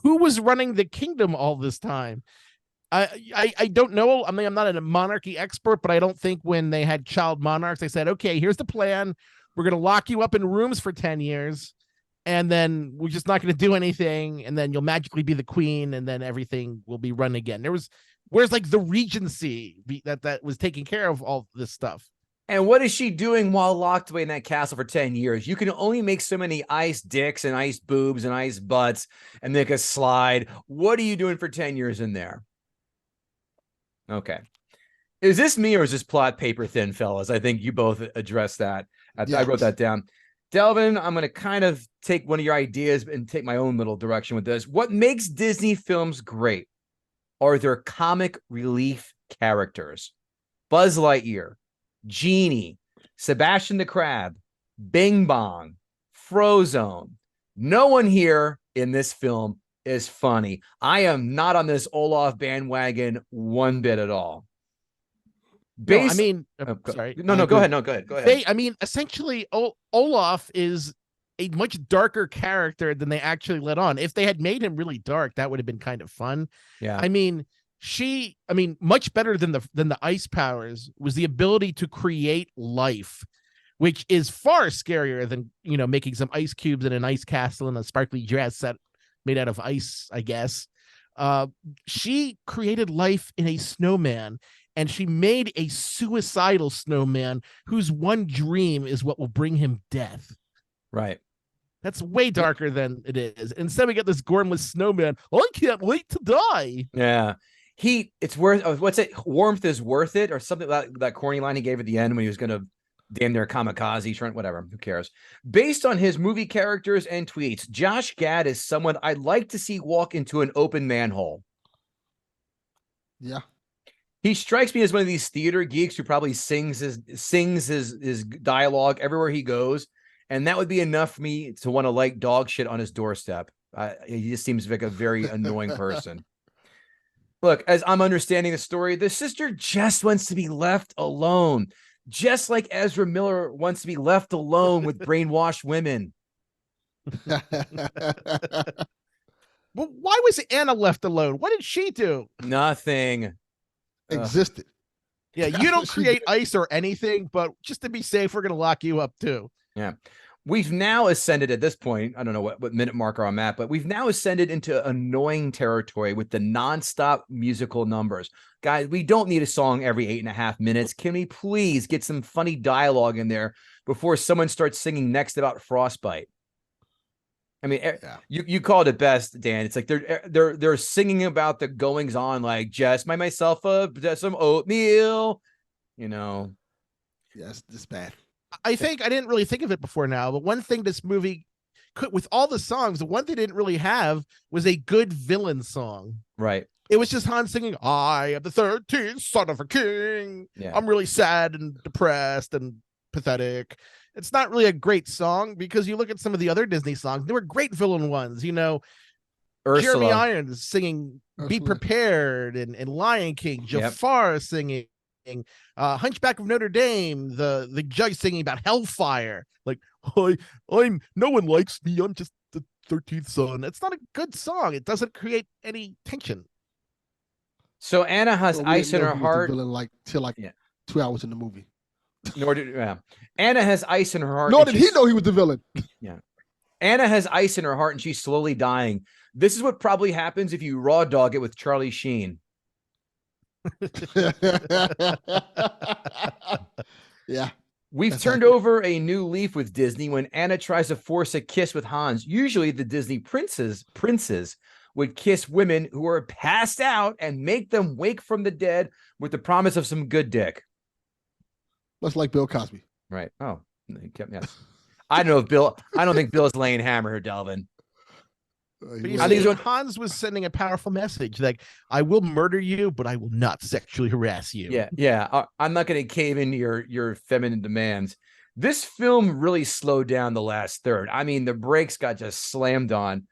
Who was running the kingdom all this time? I don't know. I mean, I'm not a monarchy expert, but I don't think when they had child monarchs, they said, okay, here's the plan. We're going to lock you up in rooms for 10 years. And then we're just not going to do anything. And then you'll magically be the queen. And then everything will be run again. Where's like the regency that was taking care of all this stuff? And what is she doing while locked away in that castle for 10 years? You can only make so many ice dicks and ice boobs and ice butts and make a slide. What are you doing for 10 years in there? Okay. Is this me or is this plot paper thin, fellas? I think you both addressed that. Yes. I wrote that down. Delvin, I'm going to kind of take one of your ideas and take my own little direction with this. What makes Disney films great are their comic relief characters. Buzz Lightyear, Genie, Sebastian the Crab, Bing Bong, Frozen. No one here in this film is funny. I am not on this Olaf bandwagon one bit at all. Sorry. No, go ahead. No, go ahead. Essentially, Olaf is a much darker character than they actually let on. If they had made him really dark, that would have been kind of fun. Yeah. Much better than the ice powers was the ability to create life, which is far scarier than, making some ice cubes in an ice castle and a sparkly dress set made out of ice, I guess. She created life in a snowman. And she made a suicidal snowman whose one dream is what will bring him death. Right. That's way darker than it is. Instead, we get this gormless snowman. I can't wait to die. Yeah. It's worth, what's it? Warmth is worth it, or something like that corny line he gave at the end when he was going to damn near kamikaze, whatever. Who cares? Based on his movie characters and tweets, Josh Gad is someone I'd like to see walk into an open manhole. Yeah. He strikes me as one of these theater geeks who probably sings his dialogue everywhere he goes, and that would be enough for me to want to like dog shit on his doorstep. He just seems like a very annoying person. Look, as I'm understanding the story, the sister just wants to be left alone, just like Ezra Miller wants to be left alone with brainwashed women. Well, why was Anna left alone? What did she do? Nothing. Existed. Yeah, you don't create ice or anything, but just to be safe, we're going to lock you up too. Yeah. We've now ascended at this point. I don't know what minute marker I'm at, but we've now ascended into annoying territory with the nonstop musical numbers. Guys, we don't need a song every 8.5 minutes. Can we please get some funny dialogue in there before someone starts singing next about frostbite? I mean, yeah. you called it best, Dan. It's like they're singing about the goings on, like just buy myself some oatmeal, you know. Yes, this bad. I think I didn't really think of it before now, but one thing this movie could, with all the songs, the one they didn't really have was a good villain song. Right. It was just Han singing, "I am the 13th son of a king." Yeah. I'm really sad and depressed and pathetic. It's not really a great song because you look at some of the other Disney songs, they were great villain ones. You know, Ursula. Jeremy Irons singing "Be Prepared" and Lion King, Jafar singing. Hunchback of Notre Dame, the judge singing about hellfire, like I'm no one likes me, I'm just the 13th son. It's not a good song. It doesn't create any tension. So Anna has ice in her heart till 2 hours in the movie. Nor did Anna has ice in her heart. Nor did he know he was the villain. Yeah. Anna has ice in her heart and she's slowly dying. This is what probably happens if you raw dog it with Charlie Sheen. Yeah. We've turned over a new leaf with Disney when Anna tries to force a kiss with Hans. Usually the Disney princes would kiss women who are passed out and make them wake from the dead with the promise of some good dick. Much like Bill Cosby. Right. Oh, yes. I don't think Bill is laying hammer here, Delvin. But you see, Hans was sending a powerful message, like, I will murder you, but I will not sexually harass you. Yeah. I'm not going to cave into your feminine demands. This film really slowed down the last third. I mean, the brakes got just slammed on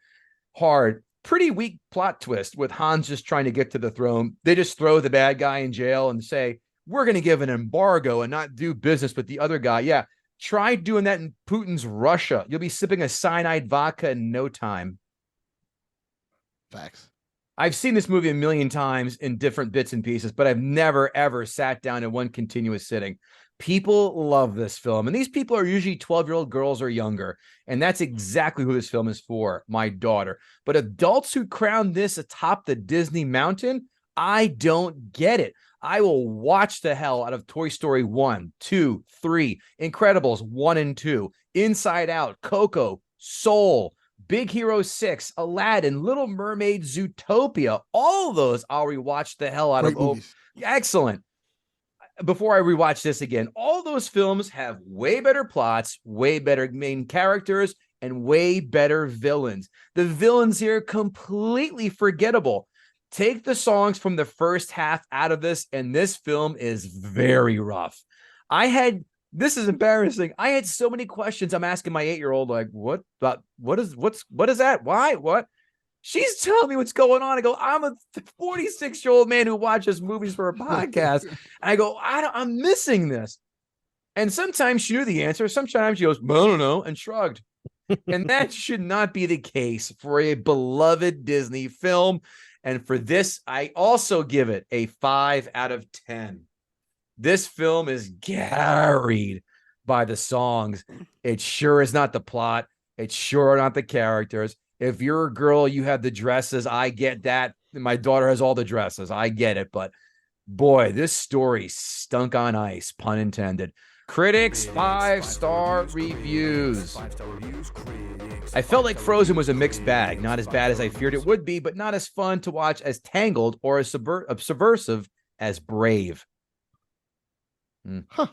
hard. Pretty weak plot twist with Hans just trying to get to the throne. They just throw the bad guy in jail and say, we're going to give an embargo and not do business with the other guy. Yeah, try doing that in Putin's Russia. You'll be sipping a cyanide vodka in no time. Facts. I've seen this movie a million times in different bits and pieces, but I've never, ever sat down in one continuous sitting. People love this film, and these people are usually 12-year-old girls or younger, and that's exactly who this film is for, my daughter. But adults who crown this atop the Disney mountain, I don't get it. I will watch the hell out of Toy Story 1, 2, 3, Incredibles 1 and 2, Inside Out, Coco, Soul, Big Hero 6, Aladdin, Little Mermaid, Zootopia. All of those I'll rewatch the hell out of. Excellent. Before I rewatch this again, all those films have way better plots, way better main characters, and way better villains. The villains here completely forgettable. Take the songs from the first half out of this, and this film is very rough. This is embarrassing. I had so many questions. I'm asking my 8-year-old, like, what is that? Why? What? She's telling me what's going on. I go, I'm a 46-year-old man who watches movies for a podcast. And I go, I'm missing this. And sometimes she knew the answer. Sometimes she goes, I don't know, and shrugged. And that should not be the case for a beloved Disney film. And for this, I also give it a 5 out of 10. This film is carried by the songs. It sure is not the plot. It's sure not the characters. If you're a girl, you have the dresses. I get that. My daughter has all the dresses. I get it. But boy, this story stunk on ice, pun intended. Critics, 5-star reviews. I felt like Frozen was a mixed bag. Not as bad as I feared it would be, but not as fun to watch as Tangled or as subversive as Brave. Huh.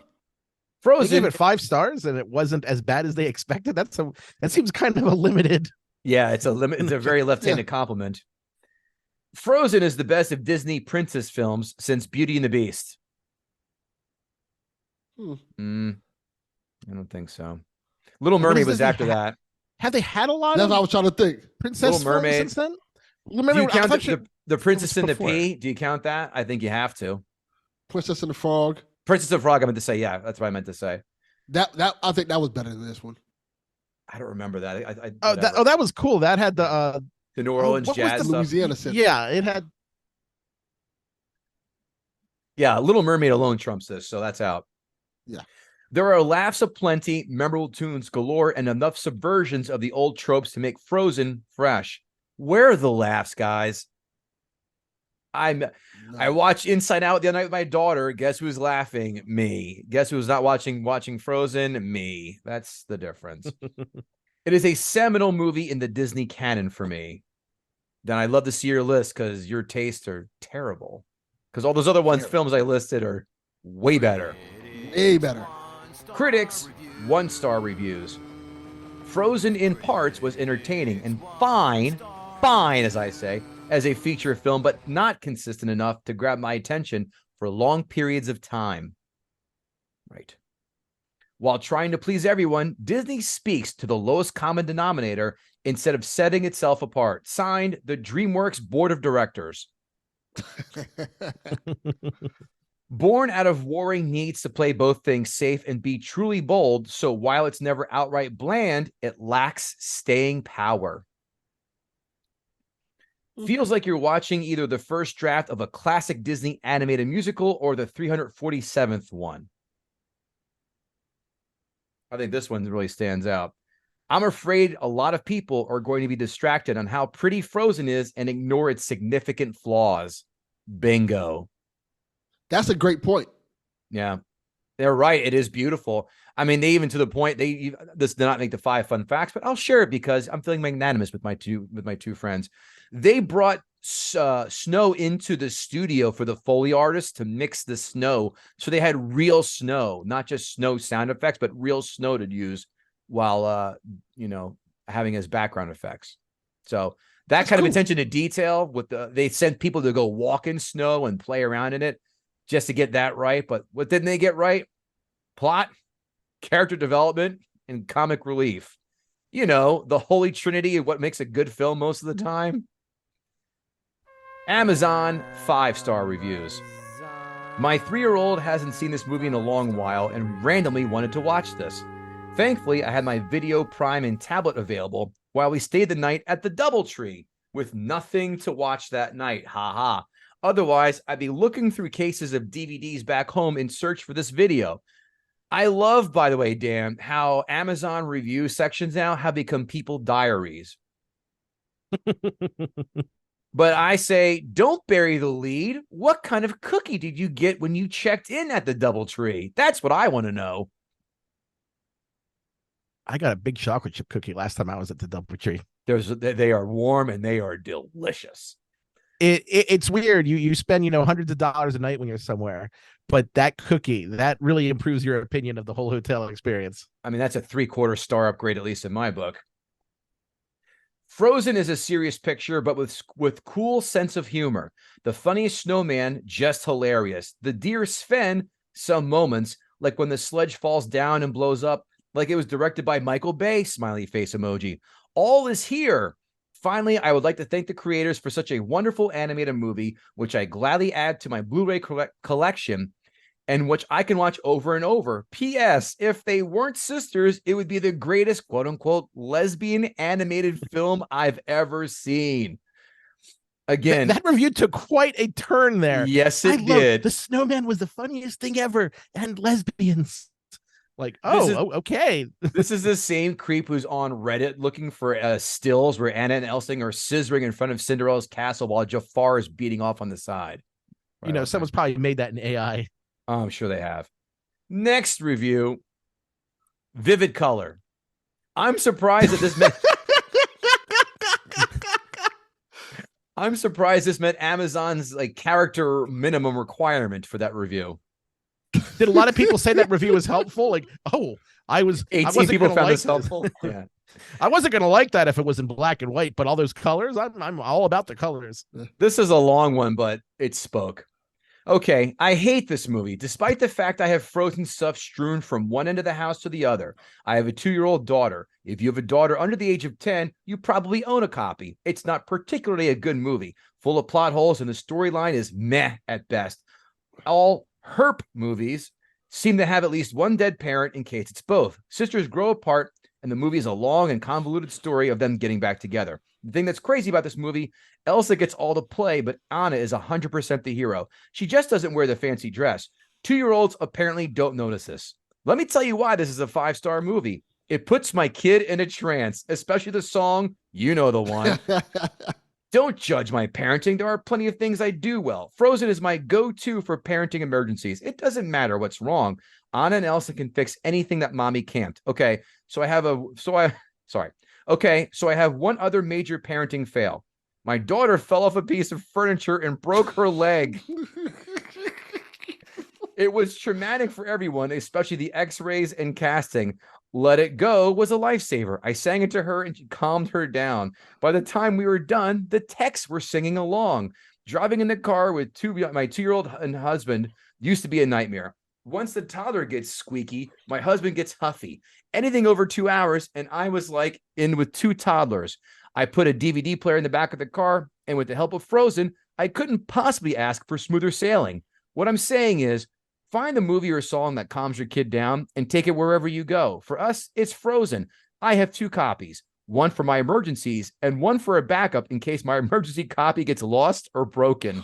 Frozen. They gave it 5 stars and it wasn't as bad as they expected. That seems kind of a limited. Yeah, it's a very left-handed compliment. Frozen is the best of Disney princess films since Beauty and the Beast. I don't think so. Little Mermaid was after that. Have they had a lot That's of what I was trying to think. Princess Little Mermaid films since then? Do you count the Princess and the Pea? Do you count that? I think you have to. Princess and the Frog. Princess and the Frog, I meant to say, yeah. That's what I meant to say. That I think that was better than this one. I don't remember that. That was cool. That had the New Orleans jazz stuff. Louisiana Center. Yeah, it had. Yeah, Little Mermaid alone trumps this, so that's out. Yeah. There are laughs aplenty, memorable tunes galore, and enough subversions of the old tropes to make Frozen fresh. Where are the laughs, guys? I watched Inside Out the other night with my daughter. Guess who's laughing? Me. Guess who's not watching Frozen? Me. That's the difference. It is a seminal movie in the Disney canon for me. Then I'd love to see your list because your tastes are terrible. Because all those other films I listed are way better. Way better. Critics, 1-star reviews. Frozen in parts was entertaining and fine, as I say, as a feature film, but not consistent enough to grab my attention for long periods of time. Right. While trying to please everyone, Disney speaks to the lowest common denominator instead of setting itself apart. Signed, the DreamWorks Board of Directors. Born out of warring needs to play both things safe and be truly bold, so while it's never outright bland, it lacks staying power. Feels like you're watching either the first draft of a classic Disney animated musical or the 347th one. I think this one really stands out. I'm afraid a lot of people are going to be distracted on how pretty Frozen is and ignore its significant flaws. Bingo. That's a great point. Yeah, they're right. It is beautiful. I mean, they even to the point this did not make the 5 fun facts, but I'll share it because I'm feeling magnanimous with my two friends. They brought snow into the studio for the Foley artists to mix the snow, so they had real snow, not just snow sound effects, but real snow to use while having as background effects. So that's kind of attention to detail. They sent people to go walk in snow and play around in it just to get that right. But what didn't they get right? Plot, character development, and comic relief. The holy trinity of what makes a good film most of the time. Amazon 5-star reviews. My 3-year-old hasn't seen this movie in a long while and randomly wanted to watch this. Thankfully, I had my Video Prime and tablet available while we stayed the night at the DoubleTree with nothing to watch that night. Ha. Otherwise, I'd be looking through cases of DVDs back home in search for this video. I love, by the way, Dan, how Amazon review sections now have become people diaries. But I say, don't bury the lead. What kind of cookie did you get when you checked in at the DoubleTree? That's what I want to know. I got a big chocolate chip cookie last time I was at the DoubleTree. They are warm and they are delicious. It's weird. You spend hundreds of dollars a night when you're somewhere, but that cookie that really improves your opinion of the whole hotel experience. I mean, that's a 3/4 star upgrade, at least in my book. Frozen is a serious picture, but with cool sense of humor. The funniest snowman, just hilarious. The dear Sven, some moments, like when the sledge falls down and blows up, like it was directed by Michael Bay, smiley face emoji. All is here. Finally, I would like to thank the creators for such a wonderful animated movie, which I gladly add to my Blu-ray collection and which I can watch over and over. P.S. If they weren't sisters, it would be the greatest quote-unquote lesbian animated film I've ever seen. Again, that review took quite a turn there. Yes, it did. The snowman was the funniest thing ever, and lesbians. Okay. This is the same creep who's on Reddit looking for stills where Anna and Elsa are scissoring in front of Cinderella's castle while Jafar is beating off on the side. Right, someone's probably made that in AI. Oh, I'm sure they have. Next review, Vivid Color. I'm surprised that this meant Amazon's character minimum requirement for that review. Did a lot of people say that review was helpful? Like, oh, I 18 wasn't people gonna found like this helpful. Yeah. I wasn't going to like that if it was in black and white, but all those colors, I'm all about the colors. This is a long one, but it spoke. Okay, I hate this movie, despite the fact I have Frozen stuff strewn from one end of the house to the other. I have a 2-year-old daughter. If you have a daughter under the age of 10, you probably own a copy. It's not particularly a good movie, full of plot holes, and the storyline is meh at best. All herp movies seem to have at least one dead parent in case it's both. Sisters grow apart, and the movie is a long and convoluted story of them getting back together. The thing that's crazy about this movie, Elsa gets all the play, but Anna is 100% the hero. She just doesn't wear the fancy dress. 2-year-olds apparently don't notice this. Let me tell you why this is a 5-star movie. It puts my kid in a trance, especially the song, you know the one. Don't judge my parenting. There are plenty of things I do well. Frozen is my go-to for parenting emergencies. It doesn't matter what's wrong. Anna and Elsa can fix anything that mommy can't. Okay, so I have one other major parenting fail. My daughter fell off a piece of furniture and broke her leg. It was traumatic for everyone, especially the x-rays and casting. Let It Go was a lifesaver. I sang it to her and she calmed her down. By the time we were done, the techs were singing along. Driving in the car with my 2-year-old and husband used to be a nightmare. Once the toddler gets squeaky, my husband gets huffy. Anything over 2 hours, and I was like in with 2 toddlers. I put a DVD player in the back of the car, and with the help of Frozen, I couldn't possibly ask for smoother sailing. What I'm saying is, find a movie or song that calms your kid down and take it wherever you go. For us, it's Frozen. I have 2 copies, one for my emergencies and one for a backup in case my emergency copy gets lost or broken.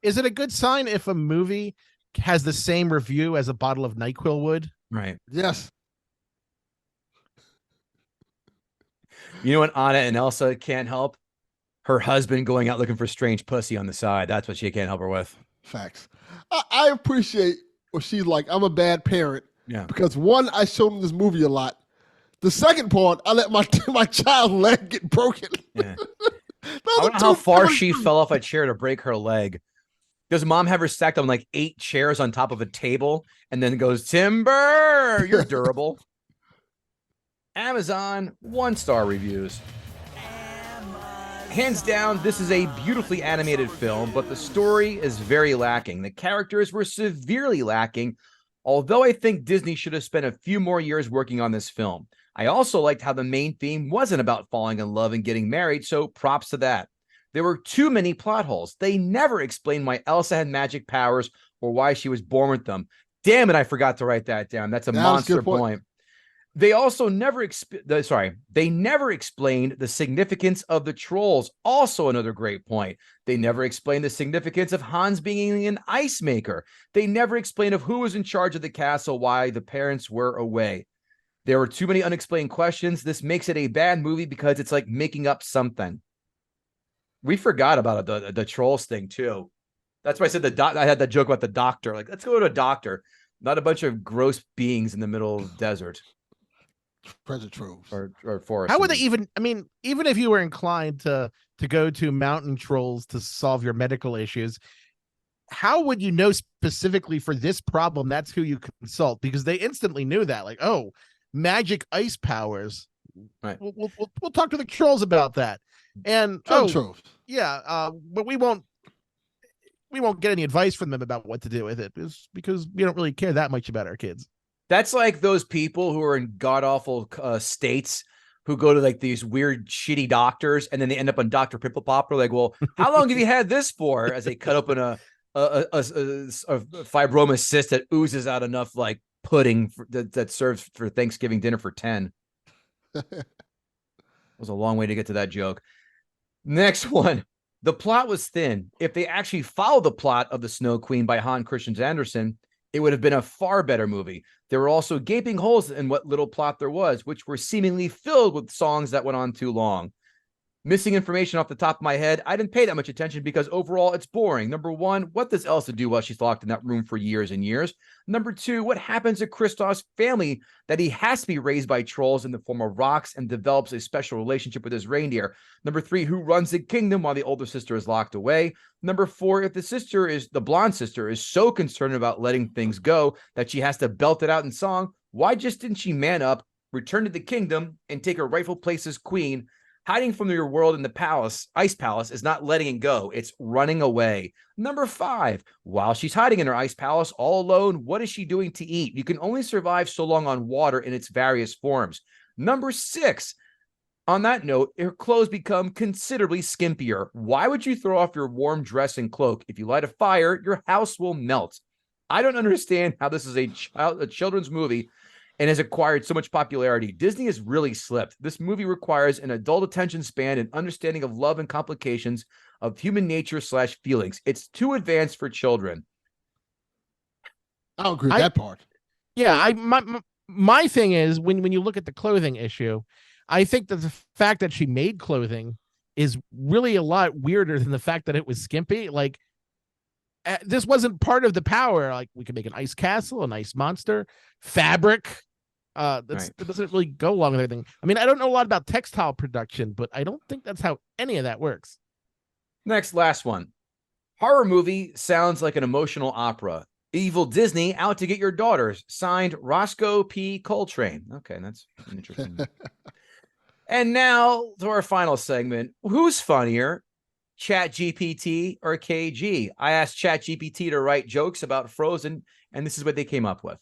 Is it a good sign if a movie has the same review as a bottle of NyQuil would? Right. Yes. You know what Anna and Elsa can't help? Her husband going out looking for strange pussy on the side. That's what she can't help her with. Facts. I appreciate what she's like. I'm a bad parent. Yeah. Because one, I showed him this movie a lot. The second part, I let my child's leg get broken. Yeah. I don't know how far she fell off a chair to break her leg. Does mom have her stacked on like 8 chairs on top of a table and then goes, Timber, you're durable. Amazon 1-star reviews. Hands down, this is a beautifully animated film, but the story is very lacking. The characters were severely lacking, although I think Disney should have spent a few more years working on this film. I also liked how the main theme wasn't about falling in love and getting married, so props to that. There were too many plot holes. They never explained why Elsa had magic powers or why she was born with them. Damn it, I forgot to write that down. That's a monster point. They also never explained the significance of the trolls. Also another great point. They never explained the significance of Hans being an ice maker. They never explained of who was in charge of the castle, why the parents were away. There were too many unexplained questions. This makes it a bad movie because it's like making up something. We forgot about the trolls thing too. That's why I said I had that joke about the doctor. Like, let's go to a doctor, not a bunch of gross beings in the middle of the desert. Treasure troves or forest. How would they even? I mean, even if you were inclined to go to mountain trolls to solve your medical issues, how would you know specifically for this problem that's who you consult? Because they instantly knew that, like, oh, magic ice powers. Right. We'll talk to the trolls about that. And troves. Yeah, but we won't get any advice from them about what to do with it, because we don't really care that much about our kids. That's like those people who are in god-awful states who go to like these weird, shitty doctors, and then they end up on Dr. Pimple Popper. Like, well, how long have you had this for? As they cut open a fibroma cyst that oozes out enough like pudding that serves for Thanksgiving dinner for 10. It was a long way to get to that joke. Next one. The plot was thin. If they actually followed the plot of The Snow Queen by Hans Christian Andersen, it would have been a far better movie. There were also gaping holes in what little plot there was, which were seemingly filled with songs that went on too long. Missing information off the top of my head. I didn't pay that much attention because overall it's boring. Number one, what does Elsa do while she's locked in that room for years and years? Number two, what happens to Kristoff's family that he has to be raised by trolls in the form of rocks and develops a special relationship with his reindeer? Number three, who runs the kingdom while the older sister is locked away? Number four, if the blonde sister is so concerned about letting things go that she has to belt it out in song, why just didn't she man up, return to the kingdom, and take her rightful place as queen? Hiding from your world in the palace, ice palace, is not letting it go. It's running away. Number five, while she's hiding in her ice palace all alone, what is she doing to eat? You can only survive so long on water in its various forms. Number six, on that note, her clothes become considerably skimpier. Why would you throw off your warm dress and cloak? If you light a fire, your house will melt. I don't understand how this is a children's movie and has acquired so much popularity. Disney has really slipped. This movie requires an adult attention span and understanding of love and complications of human nature / feelings. It's too advanced for children. I don't agree with that part. Yeah, my thing is when you look at the clothing issue, I think that the fact that she made clothing is really a lot weirder than the fact that it was skimpy. Like, this wasn't part of the power. Like, we could make an ice castle, an ice monster, fabric. That doesn't really go along with everything. I mean, I don't know a lot about textile production, but I don't think that's how any of that works. Next, last one. Horror movie sounds like an emotional opera. Evil Disney out to get your daughters. Signed, Roscoe P. Coltrane. Okay, that's interesting. And now to our final segment. Who's funnier, ChatGPT or KG? I asked ChatGPT to write jokes about Frozen, and this is what they came up with.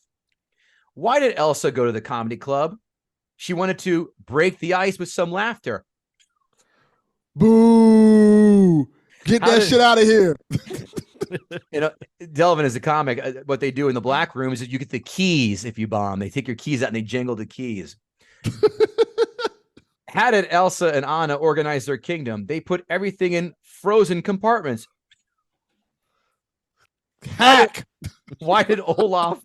Why did Elsa go to the comedy club? She wanted to break the ice with some laughter. Boo! Get that shit out of here. You know, Delvin is a comic. What they do in the black room is that you get the keys if you bomb. They take your keys out and they jingle the keys. How did Elsa and Anna organize their kingdom? They put everything in frozen compartments. Hack. Why did Olaf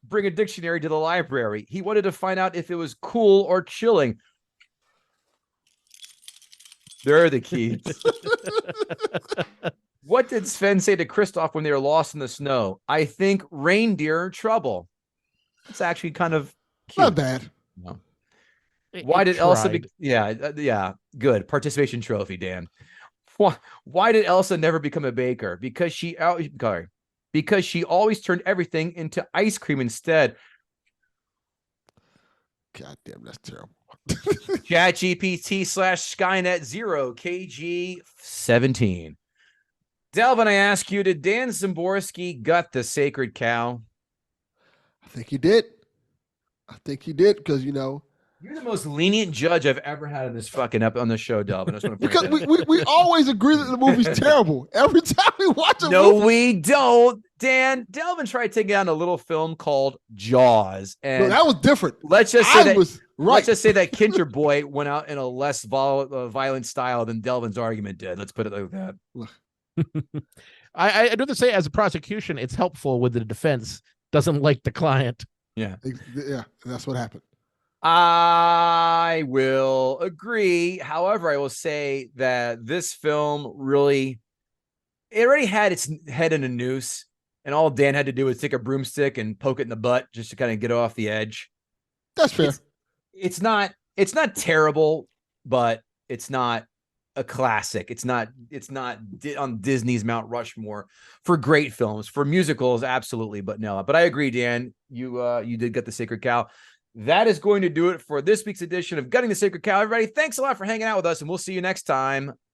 bring a dictionary to the library? He wanted to find out if it was cool or chilling. There are the keys. What did Sven say to Kristoff when they were lost in the snow? I think reindeer trouble. It's actually kind of cute. Not bad. No. Why did Elsa? Yeah, good participation trophy, Dan. Why did Elsa never become a baker? Because she always turned everything into ice cream instead. God damn, that's terrible. ChatGPT /Skynet 0 KG17. Delvin, I ask you, did Dan Szymborski gut the sacred cow? I think he did. Because, you know, you're the most lenient judge I've ever had in this fucking on the show, Delvin. Because we always agree that the movie's terrible. Every time we watch a movie. No, we don't. Dan, Delvin tried taking down a little film called Jaws. And no, that was different. Let's just say that Kincher Boy went out in a less violent style than Delvin's argument did. Let's put it like that. I do have to say, as a prosecution, it's helpful when the defense doesn't like the client. Yeah, that's what happened. I will agree. However, I will say that this film it already had its head in a noose, and all Dan had to do was take a broomstick and poke it in the butt just to kind of get off the edge. That's fair. It's not terrible, but it's not a classic. It's not on Disney's Mount Rushmore for great films. For musicals, absolutely, but no. But I agree, Dan. You did get the sacred cow. That is going to do it for this week's edition of Gutting the Sacred Cow. Everybody, thanks a lot for hanging out with us, and we'll see you next time.